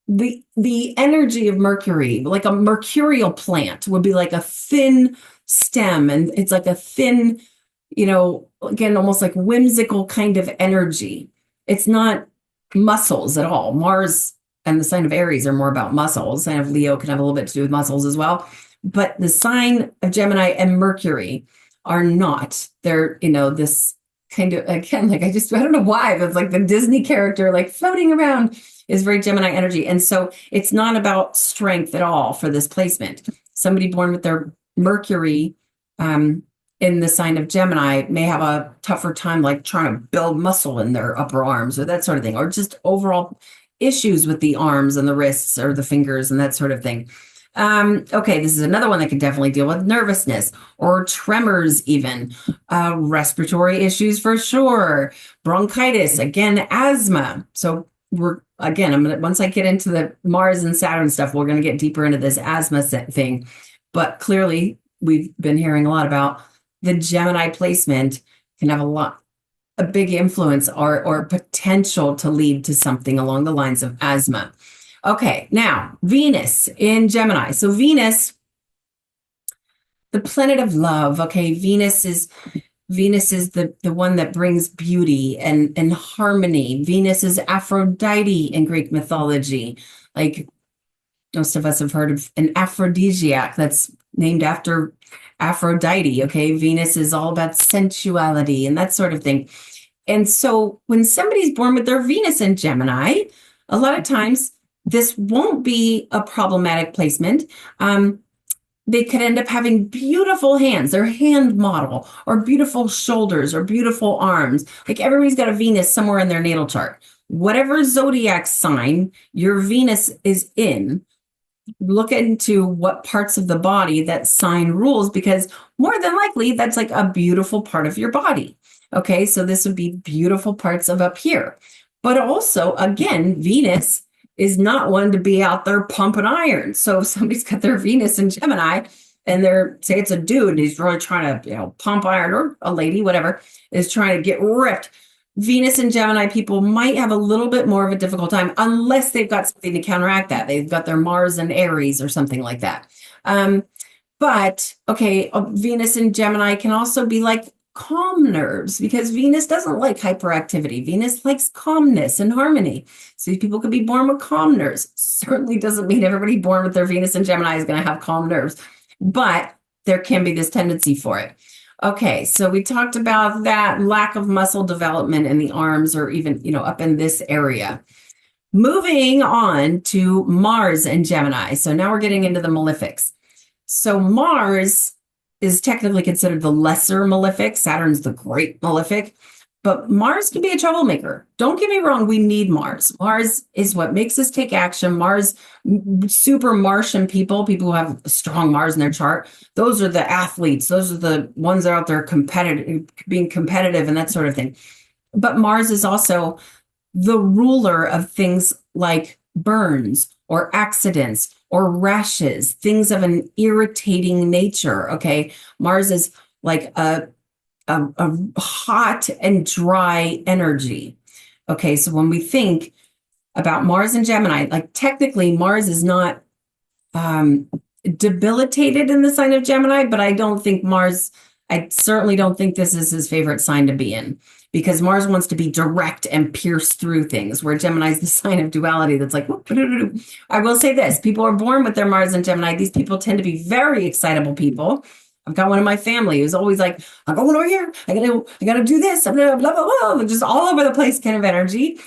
A: the energy of Mercury, like a mercurial plant would be like a thin stem, and it's like a thin, again, almost like whimsical kind of energy. It's not muscles at all. Mars and the sign of Aries are more about muscles. Sign of Leo can have a little bit to do with muscles as well. But the sign of Gemini and Mercury are not. They're, this kind of, again, like I don't know why, but it's like the Disney character, like floating around, is very Gemini energy. And so it's not about strength at all for this placement. Somebody born with their Mercury in the sign of Gemini may have a tougher time, like trying to build muscle in their upper arms or that sort of thing, or just overall issues with the arms and the wrists or the fingers and that sort of thing. Okay, this is another one that can definitely deal with nervousness or tremors, even respiratory issues for sure, bronchitis, again, asthma. So once I get into the Mars and Saturn stuff, we're going to get deeper into this asthma thing. But clearly, we've been hearing a lot about the Gemini placement can have a big influence or potential to lead to something along the lines of asthma. Okay, now Venus in Gemini. So Venus, the planet of love. Okay, Venus is the one that brings beauty and harmony. Venus is Aphrodite in Greek mythology. Like most of us have heard of an aphrodisiac that's named after Aphrodite. Okay, Venus is all about sensuality and that sort of thing. And so when somebody's born with their Venus in Gemini, a lot of times this won't be a problematic placement. They could end up having beautiful hands, their hand model, or beautiful shoulders, or beautiful arms. Like everybody's got a Venus somewhere in their natal chart. Whatever zodiac sign your Venus is in, look into what parts of the body that sign rules, because more than likely that's like a beautiful part of your body. Okay, so this would be beautiful parts of up here. But also, again, Venus is not one to be out there pumping iron. So if somebody's got their Venus in Gemini and say it's a dude and he's really trying to, pump iron, or a lady, whatever, is trying to get ripped, Venus and Gemini people might have a little bit more of a difficult time unless they've got something to counteract that. They've got their Mars and Aries or something like that. But okay, Venus and Gemini can also be like calm nerves, because Venus doesn't like hyperactivity. Venus likes calmness and harmony. So people could be born with calm nerves. Certainly doesn't mean everybody born with their Venus and Gemini is going to have calm nerves, but there can be this tendency for it. Okay, so we talked about that lack of muscle development in the arms, or even, up in this area. Moving on to Mars and Gemini. So now we're getting into the malefics. So Mars is technically considered the lesser malefic. Saturn's the great malefic, but Mars can be a troublemaker. Don't get me wrong, we need Mars. Mars is what makes us take action. Mars, super Martian people who have a strong Mars in their chart, those are the athletes. Those are the ones that are out there being competitive and that sort of thing. But Mars is also the ruler of things like burns or accidents or rashes, things of an irritating nature. Okay, Mars is like a hot and dry energy. Okay, so when we think about Mars and Gemini, like technically Mars is not debilitated in the sign of Gemini, but I certainly don't think this is his favorite sign to be in, because Mars wants to be direct and pierce through things, where Gemini is the sign of duality that's like, whoop. I will say this, people are born with their Mars and Gemini. These people tend to be very excitable people. I've got one in my family who's always like, I'm going over here. I gotta do this. I'm gonna blah, blah, blah, just all over the place kind of energy.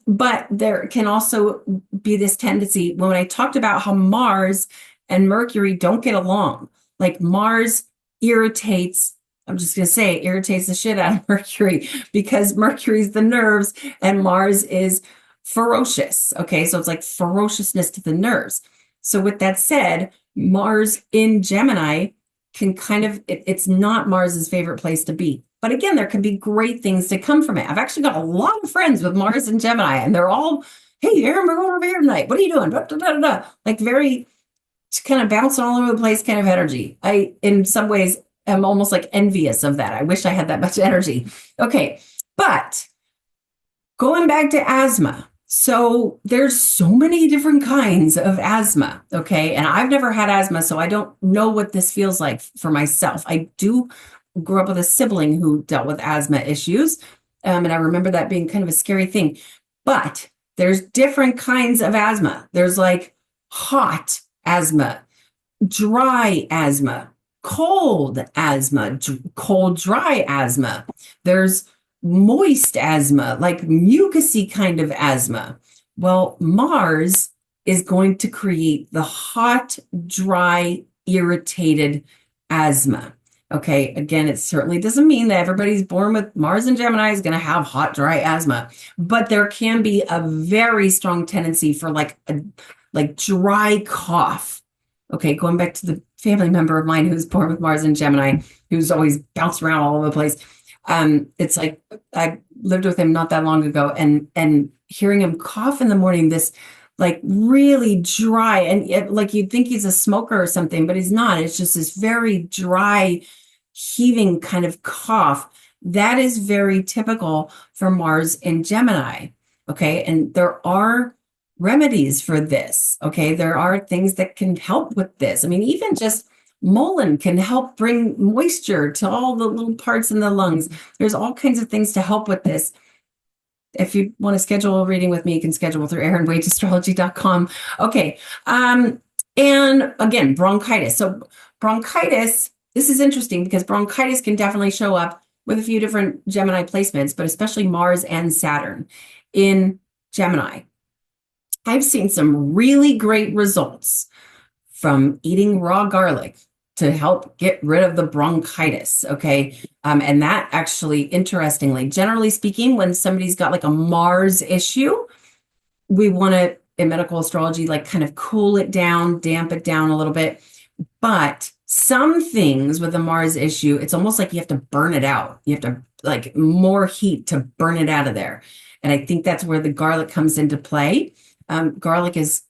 A: But there can also be this tendency, when I talked about how Mars and Mercury don't get along, like Mars irritates the shit out of Mercury, because Mercury's the nerves and Mars is ferocious. Okay, so it's like ferociousness to the nerves. So with that said, Mars in Gemini can it's not Mars's favorite place to be. But again, there can be great things to come from it. I've actually got a lot of friends with Mars and Gemini, and they're all, hey, Aaron, we're going over here tonight. What are you doing? Da, da, da, da. Like very kind of bouncing all over the place kind of energy. I, in some ways, am almost like envious of that. I wish I had that much energy. Okay, but going back to asthma. So there's so many different kinds of asthma, okay? And I've never had asthma, so I don't know what this feels like for myself. I do grew up with a sibling who dealt with asthma issues, and I remember that being kind of a scary thing. But there's different kinds of asthma. There's like hot asthma, dry asthma, cold asthma, cold, dry asthma. There's moist asthma, like mucusy kind of asthma. Well, Mars is going to create the hot, dry, irritated asthma. Okay, again, it certainly doesn't mean that everybody's born with Mars and Gemini is going to have hot, dry asthma, but there can be a very strong tendency for like a dry cough. Okay, going back to the family member of mine who's born with Mars and Gemini, who's always bounced around all over the place. It's like I lived with him not that long ago, and hearing him cough in the morning, this like really dry, and like you'd think he's a smoker or something, but he's not. It's just this very dry, heaving kind of cough. That is very typical for Mars in Gemini. Okay, and there are remedies for this. Okay, there are things that can help with this. I mean, even just Mullein can help bring moisture to all the little parts in the lungs. There's all kinds of things to help with this. If you want to schedule a reading with me, you can schedule through erinwaiteastrology.com. Okay. And again, bronchitis. So bronchitis, this is interesting because bronchitis can definitely show up with a few different Gemini placements, but especially Mars and Saturn in Gemini. I've seen some really great results from eating raw garlic to help get rid of the bronchitis, okay? And that actually, interestingly, generally speaking, when somebody's got like a Mars issue, we want to, in medical astrology, like kind of cool it down, damp it down a little bit. But some things with a Mars issue, it's almost like you have to burn it out. You have to like more heat to burn it out of there. And I think that's where the garlic comes into play. Garlic is,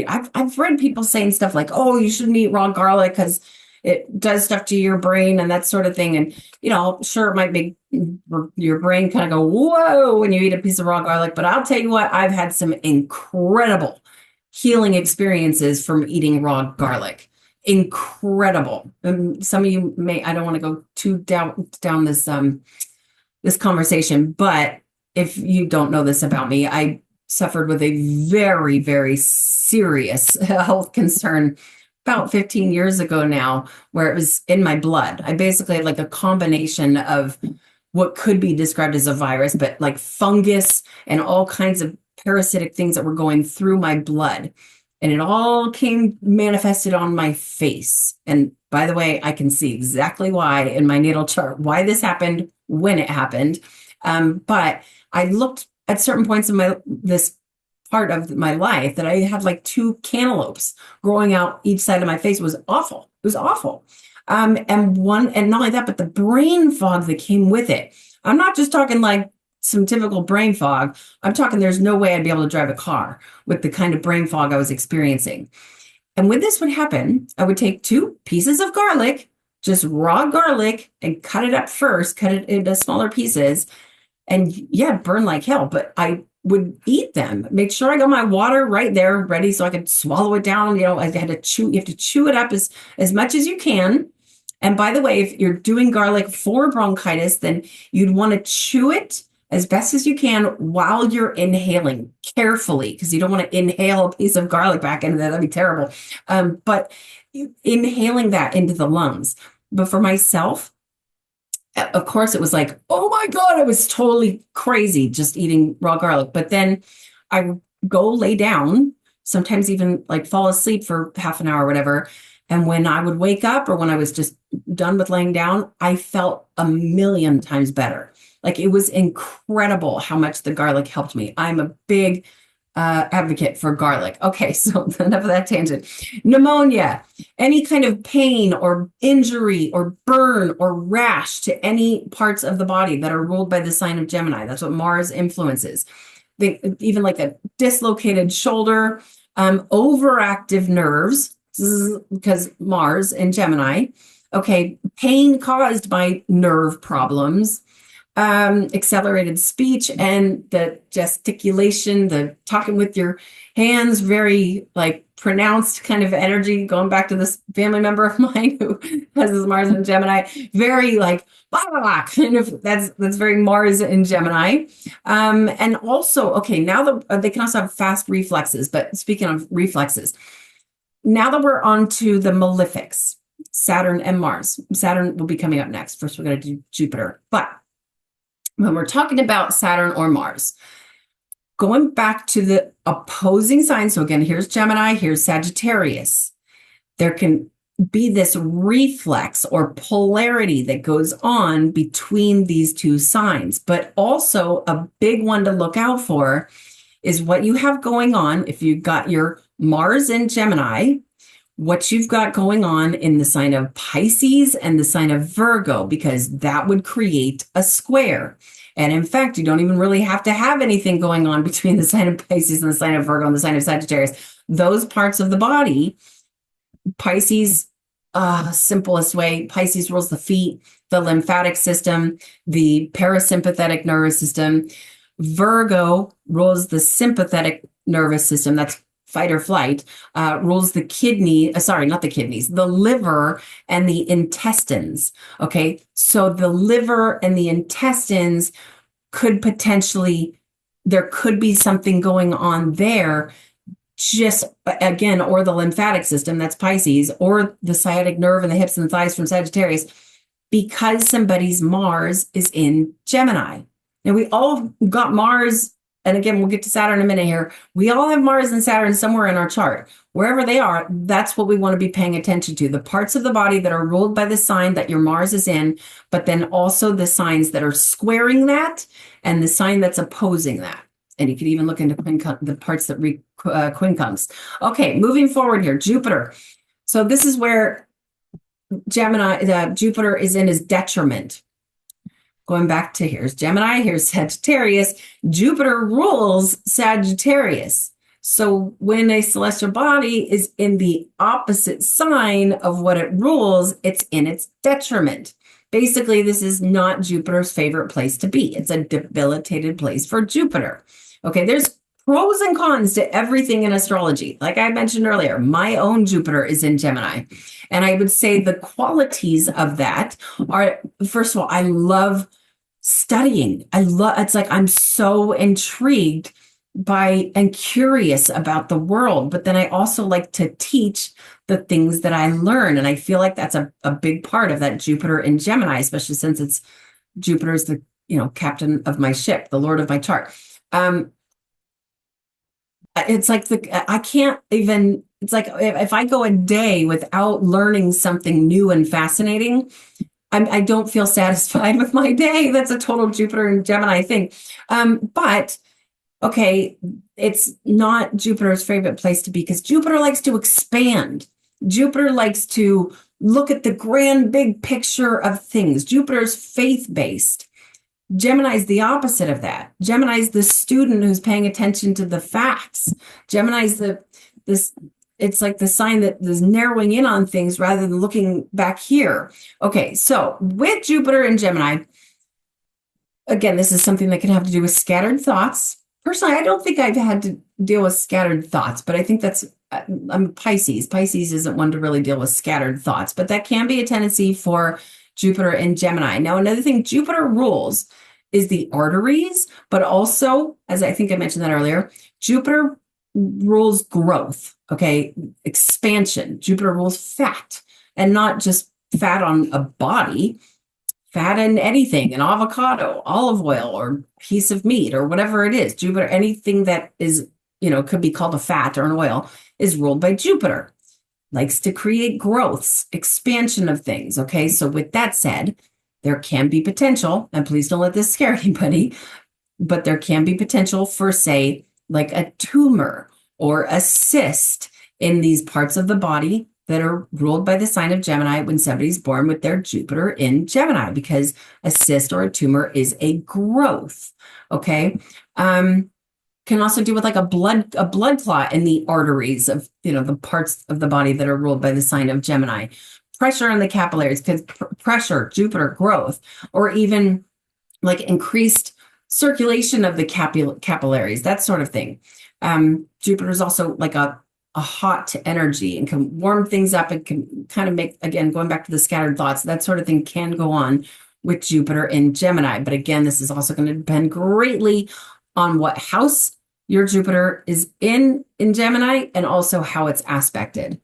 A: I've read people saying stuff like, oh, you shouldn't eat raw garlic because it does stuff to your brain and that sort of thing. And, you know, sure, it might make your brain kind of go, whoa, when you eat a piece of raw garlic. But I'll tell you what, I've had some incredible healing experiences from eating raw garlic. Incredible. Some of you may, I don't want to go too down this, this conversation, but if you don't know this about me, I suffered with a very, very serious health concern about 15 years ago now, where it was in my blood. I basically had like a combination of what could be described as a virus, but like fungus and all kinds of parasitic things that were going through my blood. And it all came manifested on my face. And by the way, I can see exactly why in my natal chart, why this happened, when it happened. But I looked at certain points in this part of my life that I had like two cantaloupes growing out each side of my face. It was awful. It was awful. And not only that, but the brain fog that came with it. I'm not just talking like some typical brain fog. I'm talking there's no way I'd be able to drive a car with the kind of brain fog I was experiencing. And when this would happen, I would take 2 pieces of garlic, just raw garlic, and cut it up first, cut it into smaller pieces. And yeah, burn like hell, but I would eat them, make sure I got my water right there ready so I could swallow it down. You know, I had to chew, you have to chew it up as much as you can. And by the way, if you're doing garlic for bronchitis, then you'd want to chew it as best as you can while you're inhaling carefully, because you don't want to inhale a piece of garlic back into that. That'd be terrible. But inhaling that into the lungs. But for myself, of course, it was like, oh my God, I was totally crazy just eating raw garlic. But then I would go lay down, sometimes even like fall asleep for half an hour or whatever. And when I would wake up or when I was just done with laying down, I felt a million times better. Like it was incredible how much the garlic helped me. I'm a big advocate for garlic. Okay, so enough of that tangent. Pneumonia, any kind of pain or injury or burn or rash to any parts of the body that are ruled by the sign of Gemini. That's what Mars influences. Even like a dislocated shoulder, overactive nerves, because Mars in Gemini. Okay, pain caused by nerve problems, accelerated speech, and the gesticulation, the talking with your hands, very like pronounced kind of energy, going back to this family member of mine who has this Mars in Gemini, very like blah, blah, blah, kind of, that's very Mars in Gemini. And also, okay, now they can also have fast reflexes, but speaking of reflexes, now that we're on to the malefics, Saturn and Mars. Saturn will be coming up next. First, we're going to do Jupiter. But when we're talking about Saturn or Mars, going back to the opposing signs. So again, here's Gemini, here's Sagittarius. There can be this reflex or polarity that goes on between these two signs. But also a big one to look out for is what you have going on if you've got your Mars in Gemini, what you've got going on in the sign of Pisces and the sign of Virgo, because that would create a square. And in fact, you don't even really have to have anything going on between the sign of Pisces and the sign of Virgo and the sign of Sagittarius. Those parts of the body, Pisces, simplest way, Pisces rules the feet, the lymphatic system, the parasympathetic nervous system. Virgo rules the sympathetic nervous system. That's fight or flight, rules the the liver and the intestines. Okay, so the liver and the intestines could potentially, there could be something going on there, just again, or the lymphatic system, that's Pisces, or the sciatic nerve in the hips and thighs from Sagittarius, because somebody's Mars is in Gemini. And we all got Mars. And again, we'll get to Saturn in a minute here. We all have Mars and Saturn somewhere in our chart. Wherever they are, that's what we want to be paying attention to. The parts of the body that are ruled by the sign that your Mars is in, but then also the signs that are squaring that and the sign that's opposing that. And you could even look into the parts that read quincunx. Okay, moving forward here, Jupiter. So this is where Jupiter is in his detriment. Going back to here's Gemini, here's Sagittarius. Jupiter rules Sagittarius. So when a celestial body is in the opposite sign of what it rules, it's in its detriment. Basically, this is not Jupiter's favorite place to be. It's a debilitated place for Jupiter. Okay, there's pros and cons to everything in astrology. Like I mentioned earlier, my own Jupiter is in Gemini. And I would say the qualities of that are, first of all, I love studying. It's like I'm so intrigued by and curious about the world, but then I also like to teach the things that I learn. And I feel like that's a big part of that Jupiter in Gemini, especially since Jupiter's the, captain of my ship, the lord of my chart. It's like I can't even, it's like if I go a day without learning something new and fascinating, I don't feel satisfied with my day. That's a total Jupiter and Gemini thing. But okay, it's not Jupiter's favorite place to be because Jupiter likes to expand. Jupiter likes to look at the grand big picture of things. Jupiter's faith-based. Gemini is the opposite of that. Gemini is the student who's paying attention to the facts. Gemini is it's like the sign that is narrowing in on things rather than looking back here. Okay, so with Jupiter and Gemini, again, this is something that can have to do with scattered thoughts. Personally, I don't think I've had to deal with scattered thoughts, but I think that's, I'm Pisces. Pisces isn't one to really deal with scattered thoughts, but that can be a tendency for Jupiter and Gemini. Now, another thing Jupiter rules is the arteries, but also, as I think I mentioned that earlier, Jupiter rules growth, okay, expansion. Jupiter rules fat, and not just fat on a body, fat in anything, an avocado, olive oil, or piece of meat, or whatever it is. Jupiter, anything that is, could be called a fat or an oil, is ruled by Jupiter. Likes to create growths, expansion of things, okay? So with that said, there can be potential, and please don't let this scare anybody, but there can be potential for, say, like a tumor or a cyst in these parts of the body that are ruled by the sign of Gemini when somebody's born with their Jupiter in Gemini, because a cyst or a tumor is a growth. Okay. Can also do with like a blood clot in the arteries of, the parts of the body that are ruled by the sign of Gemini. Pressure on the capillaries, because pressure, Jupiter, growth, or even like increased circulation of the capillaries, that sort of thing. Jupiter is also like a hot energy and can warm things up. It can kind of make, again, going back to the scattered thoughts, that sort of thing can go on with Jupiter in Gemini. But again, this is also going to depend greatly on what house your Jupiter is in Gemini, and also how it's aspected.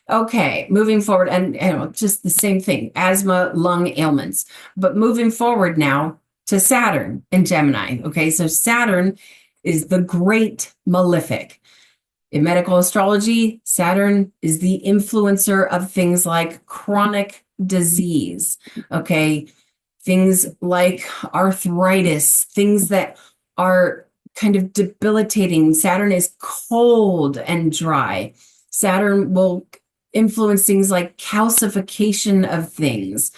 A: Okay, moving forward, and just the same thing, asthma, lung ailments. But moving forward now to Saturn in Gemini. Okay, so Saturn is the great malefic. In medical astrology, Saturn is the influencer of things like chronic disease. Okay, things like arthritis, things that are kind of debilitating. Saturn is cold and dry. Saturn will influence things like calcification of things.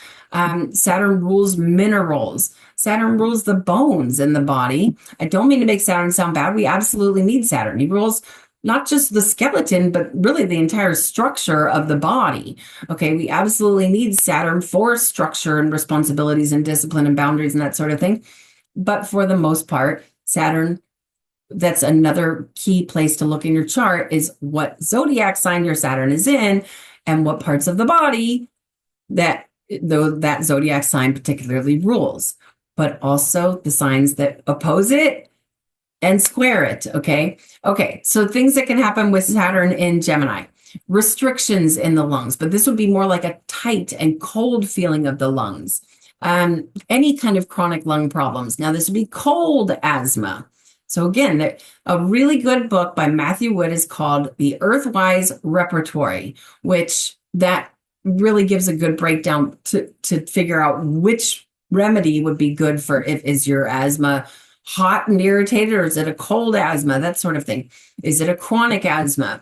A: Saturn rules minerals. Saturn rules the bones in the body. I don't mean to make Saturn sound bad. We absolutely need Saturn. He rules not just the skeleton, but really the entire structure of the body. Okay, we absolutely need Saturn for structure and responsibilities and discipline and boundaries and that sort of thing. But for the most part, Saturn, that's another key place to look in your chart, is what zodiac sign your Saturn is in and what parts of the body that zodiac sign particularly rules, but also the signs that oppose it and square it. Okay. So things that can happen with Saturn in Gemini: restrictions in the lungs, but this would be more like a tight and cold feeling of the lungs. Any kind of chronic lung problems. Now, this would be cold asthma. So again, a really good book by Matthew Wood is called The Earthwise Repertory, which that really gives a good breakdown to figure out which remedy would be good for it. Is your asthma hot and irritated, or is it a cold asthma? That sort of thing. Is it a chronic asthma?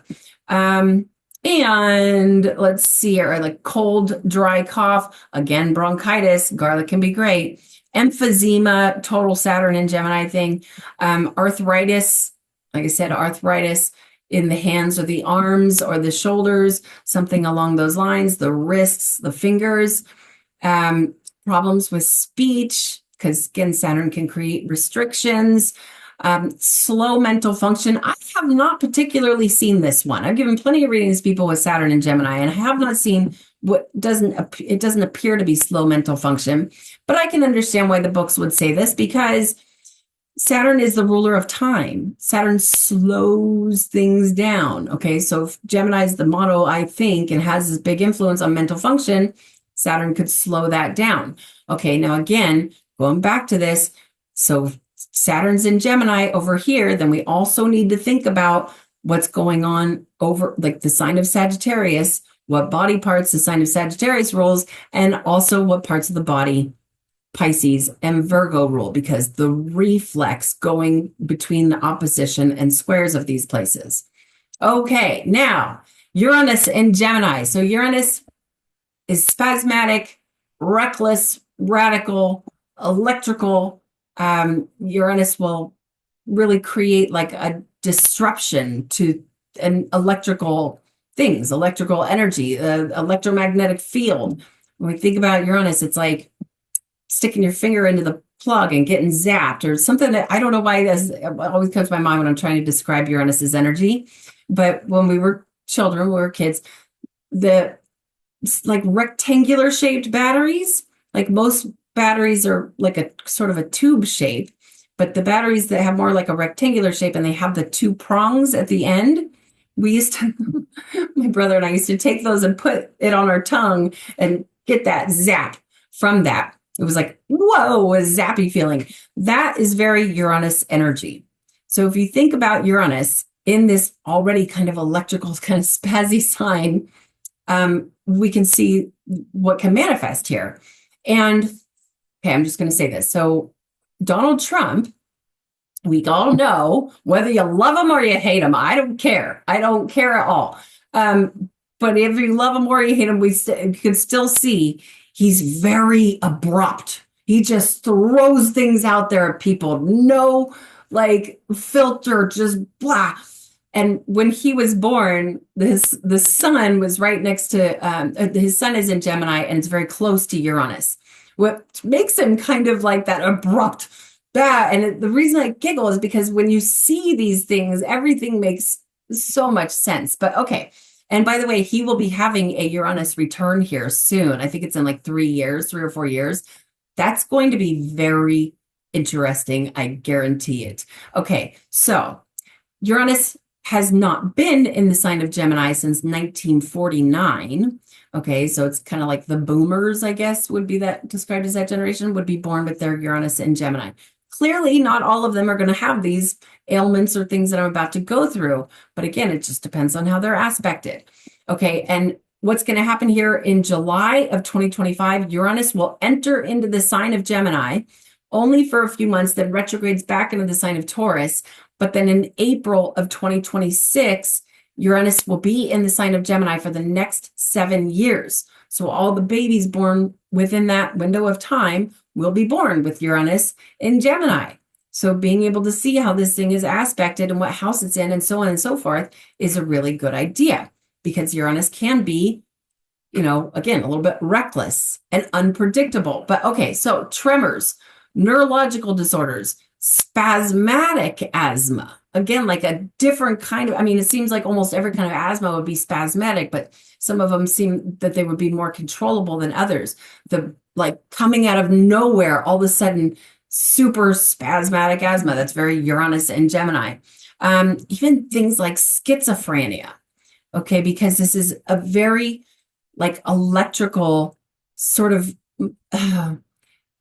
A: And let's see here, like cold, dry cough, again, bronchitis, garlic can be great. Emphysema, total Saturn in Gemini thing. Arthritis, like I said, arthritis in the hands or the arms or the shoulders, something along those lines, the wrists, the fingers. Problems with speech, because again, Saturn can create restrictions. Slow mental function. I have not particularly seen this one. I've given plenty of readings to people with Saturn and Gemini, and I have not seen it doesn't appear to be slow mental function, but I can understand why the books would say this, because Saturn is the ruler of time. Saturn slows things down. Okay, so if Gemini is the motto, I think, and has this big influence on mental function, Saturn could slow that down. Okay, now again, going back to this, so Saturn's in Gemini over here, then we also need to think about what's going on over, like the sign of Sagittarius, what body parts the sign of Sagittarius rules, and also what parts of the body Pisces and Virgo rule, because the reflex going between the opposition and squares of these places. Okay, now Uranus in Gemini. So Uranus is spasmodic, reckless, radical, electrical. Uranus will really create like a disruption to an electrical things, electrical energy, electromagnetic field. When we think about Uranus, it's like sticking your finger into the plug and getting zapped, or something that I don't know why this always comes to my mind when I'm trying to describe Uranus's energy. But when we were children, we were kids, the like rectangular shaped batteries, like most batteries are like a sort of a tube shape, but the batteries that have more like a rectangular shape and they have the two prongs at the end, we used to, my brother and I used to take those and put it on our tongue and get that zap from that. It was like, whoa, a zappy feeling. That is very Uranus energy. So if you think about Uranus in this already kind of electrical, kind of spazzy sign, we can see what can manifest here. And okay, I'm just going to say this. So Donald Trump We all know whether you love him or you hate him. I don't care. I don't care at all. But if you love him or you hate him, you can still see he's very abrupt. He just throws things out there at people. No, like filter, just blah. And when he was born, the sun was right next to his sun is in Gemini and it's very close to Uranus. What makes him kind of like that abrupt that. And the reason I giggle is because when you see these things, everything makes so much sense. But okay. And by the way, he will be having a Uranus return here soon. I think it's in like 3 years, 3 or 4 years. That's going to be very interesting. I guarantee it. Okay. So Uranus has not been in the sign of Gemini since 1949. Okay, so it's kind of like the boomers, I guess, would be that described as that generation, would be born with their Uranus in Gemini. Clearly, not all of them are going to have these ailments or things that I'm about to go through. But again, it just depends on how they're aspected. Okay, and what's going to happen here in July of 2025, Uranus will enter into the sign of Gemini only for a few months, then retrogrades back into the sign of Taurus. But then in April of 2026, Uranus will be in the sign of Gemini for the next 7 years. So all the babies born within that window of time will be born with Uranus in Gemini. So being able to see how this thing is aspected and what house it's in and so on and so forth is a really good idea, because Uranus can be, again, a little bit reckless and unpredictable. But okay, so tremors, neurological disorders, spasmodic asthma. Again, like a different kind of, it seems like almost every kind of asthma would be spasmodic, but some of them seem that they would be more controllable than others. The like coming out of nowhere, all of a sudden, super spasmodic asthma. That's very Uranus and Gemini. Even things like schizophrenia. Okay, because this is a very like electrical sort of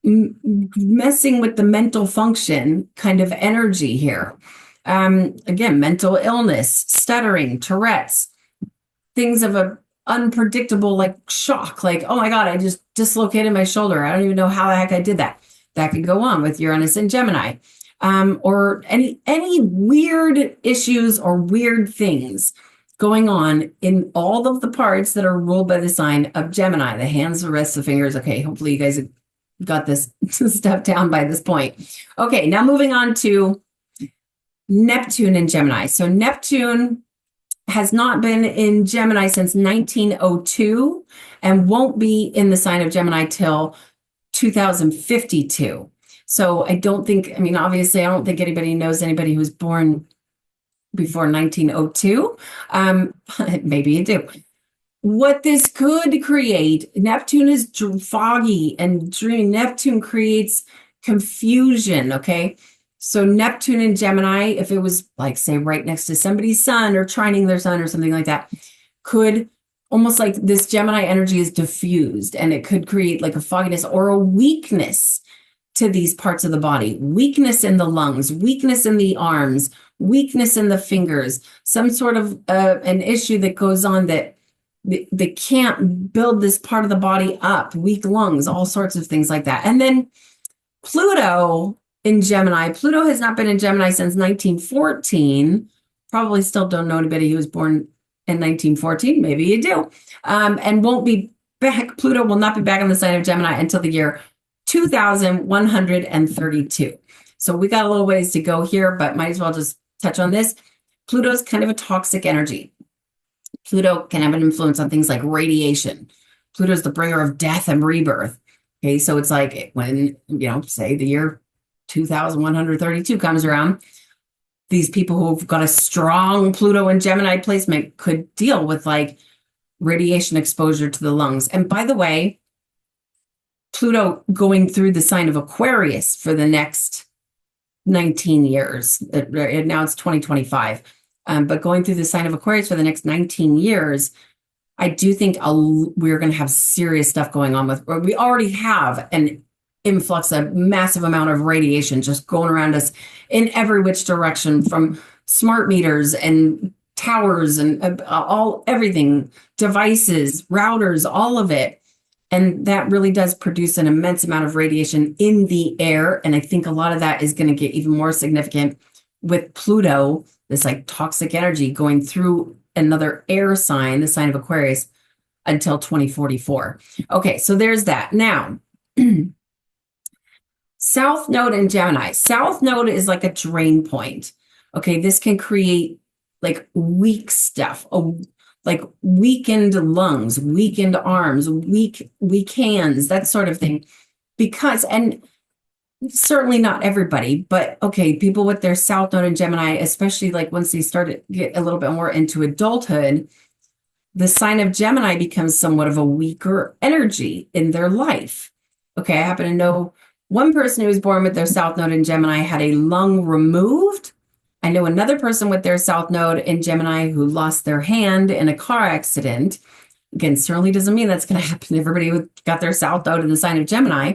A: messing with the mental function kind of energy here. Again, mental illness, stuttering, Tourette's, things of a unpredictable like shock, like, oh my God, I just dislocated my shoulder. I don't even know how the heck I did that. That could go on with Uranus and Gemini. Or any weird issues or weird things going on in all of the parts that are ruled by the sign of Gemini, the hands, the wrists, the fingers. Okay, hopefully you guys have got this stuff down by this point. Okay, now moving on to Neptune in Gemini. So Neptune has not been in Gemini since 1902 and won't be in the sign of Gemini till 2052. So I don't think, obviously, I don't think anybody knows anybody who was born before 1902. Maybe you do. What this could create, Neptune is foggy and dreamy. Neptune creates confusion, okay? So Neptune in Gemini, if it was like, say, right next to somebody's sun or trining their sun or something like that, could almost like this Gemini energy is diffused, and it could create like a fogginess or a weakness to these parts of the body, weakness in the lungs, weakness in the arms, weakness in the fingers, some sort of an issue that goes on that they can't build this part of the body up, weak lungs, all sorts of things like that. And then Pluto in Gemini. Pluto has not been in Gemini since 1914. Probably still don't know anybody who was born in 1914. Maybe you do. And won't be back. Pluto will not be back in the sign of Gemini until the year 2132. So we got a little ways to go here, but might as well just touch on this. Pluto's kind of a toxic energy. Pluto can have an influence on things like radiation. Pluto's the bringer of death and rebirth. Okay, so it's like when, say the year 2132 comes around, these people who've got a strong Pluto and Gemini placement could deal with like radiation exposure to the lungs. And by the way, Pluto going through the sign of Aquarius for the next 19 years. Now it's 2025. But going through the sign of Aquarius for the next 19 years, I do think we're going to have serious stuff going on with, or we already have an influx, a massive amount of radiation just going around us in every which direction, from smart meters and towers and everything, devices, routers, all of it. And that really does produce an immense amount of radiation in the air. And I think a lot of that is going to get even more significant with Pluto, this like toxic energy going through another air sign, the sign of Aquarius, until 2044. Okay, so there's that. Now, South Node in Gemini. South Node is like a drain point. Okay, this can create like weak stuff, like weakened lungs, weakened arms, weak hands, that sort of thing. Because, and certainly not everybody, but okay, people with their South Node in Gemini, especially like once they start to get a little bit more into adulthood, the sign of Gemini becomes somewhat of a weaker energy in their life. Okay, I happen to know one person who was born with their South Node in Gemini had a lung removed. I know another person with their South Node in Gemini who lost their hand in a car accident. Again, certainly doesn't mean that's going to happen to everybody who got their South Node in the sign of Gemini.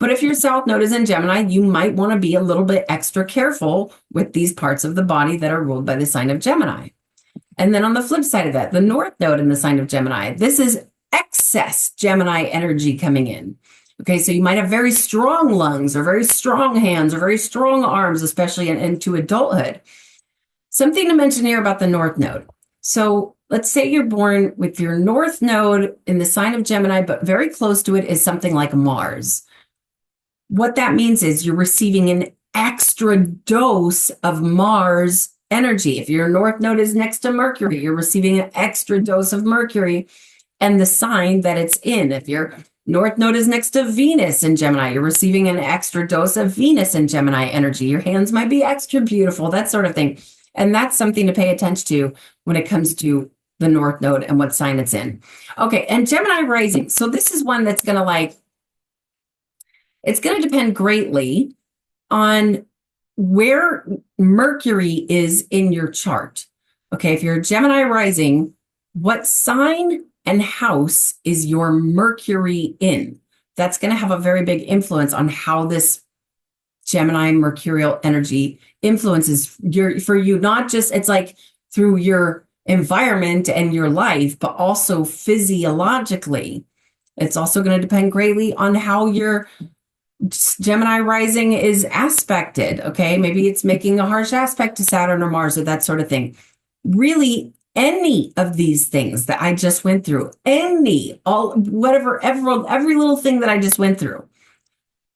A: But if your South Node is in Gemini, you might want to be a little bit extra careful with these parts of the body that are ruled by the sign of Gemini. And then on the flip side of that, the North Node in the sign of Gemini, this is excess Gemini energy coming in. Okay, so you might have very strong lungs or very strong hands or very strong arms, especially into adulthood. Something to mention here about the North Node. So let's say you're born with your North Node in the sign of Gemini, but very close to it is something like Mars. What that means is you're receiving an extra dose of Mars energy. If your North Node is next to Mercury, you're receiving an extra dose of Mercury and the sign that it's in. If your North Node is next to Venus in Gemini, you're receiving an extra dose of Venus in Gemini energy. Your hands might be extra beautiful, that sort of thing. And that's something to pay attention to when it comes to the North Node and what sign it's in. Okay, and Gemini rising. So this is one that's going to it's going to depend greatly on where Mercury is in your chart. Okay, if you're a Gemini rising, what sign and house is your Mercury in? That's going to have a very big influence on how this Gemini mercurial energy influences for you, not just it's like through your environment and your life, but also physiologically. It's also going to depend greatly on how your Gemini rising is aspected. Okay, maybe it's making a harsh aspect to Saturn or Mars or that sort of thing. Really, any of these things that I just went through, every little thing that I just went through,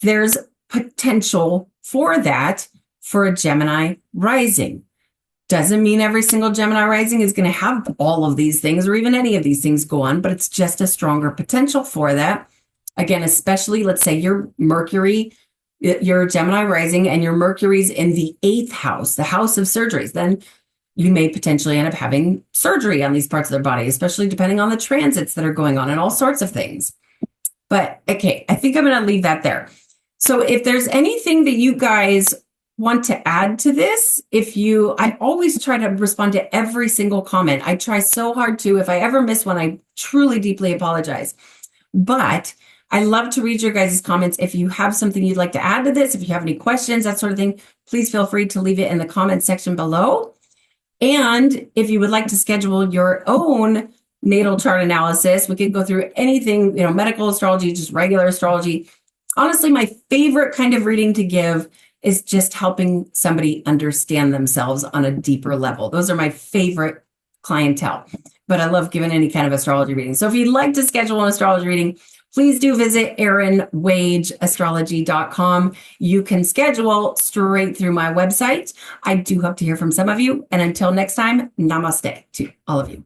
A: there's potential for that for a Gemini rising. Doesn't mean every single Gemini rising is going to have all of these things or even any of these things go on, but it's just a stronger potential for that. Again, especially let's say your Mercury, your Gemini rising and your Mercury's in the 8th house, the house of surgeries, then you may potentially end up having surgery on these parts of their body, especially depending on the transits that are going on and all sorts of things. But okay, I think I'm going to leave that there. So if there's anything that you guys want to add to this, I always try to respond to every single comment. I try so hard to. If I ever miss one, I truly deeply apologize. But I love to read your guys' comments. If you have something you'd like to add to this, if you have any questions, that sort of thing, please feel free to leave it in the comment section below. And if you would like to schedule your own natal chart analysis, we could go through anything, medical astrology, just regular astrology. Honestly, my favorite kind of reading to give is just helping somebody understand themselves on a deeper level. Those are my favorite clientele, but I love giving any kind of astrology reading. So if you'd like to schedule an astrology reading, please do visit erinwageastrology.com. You can schedule straight through my website. I do hope to hear from some of you. And until next time, namaste to all of you.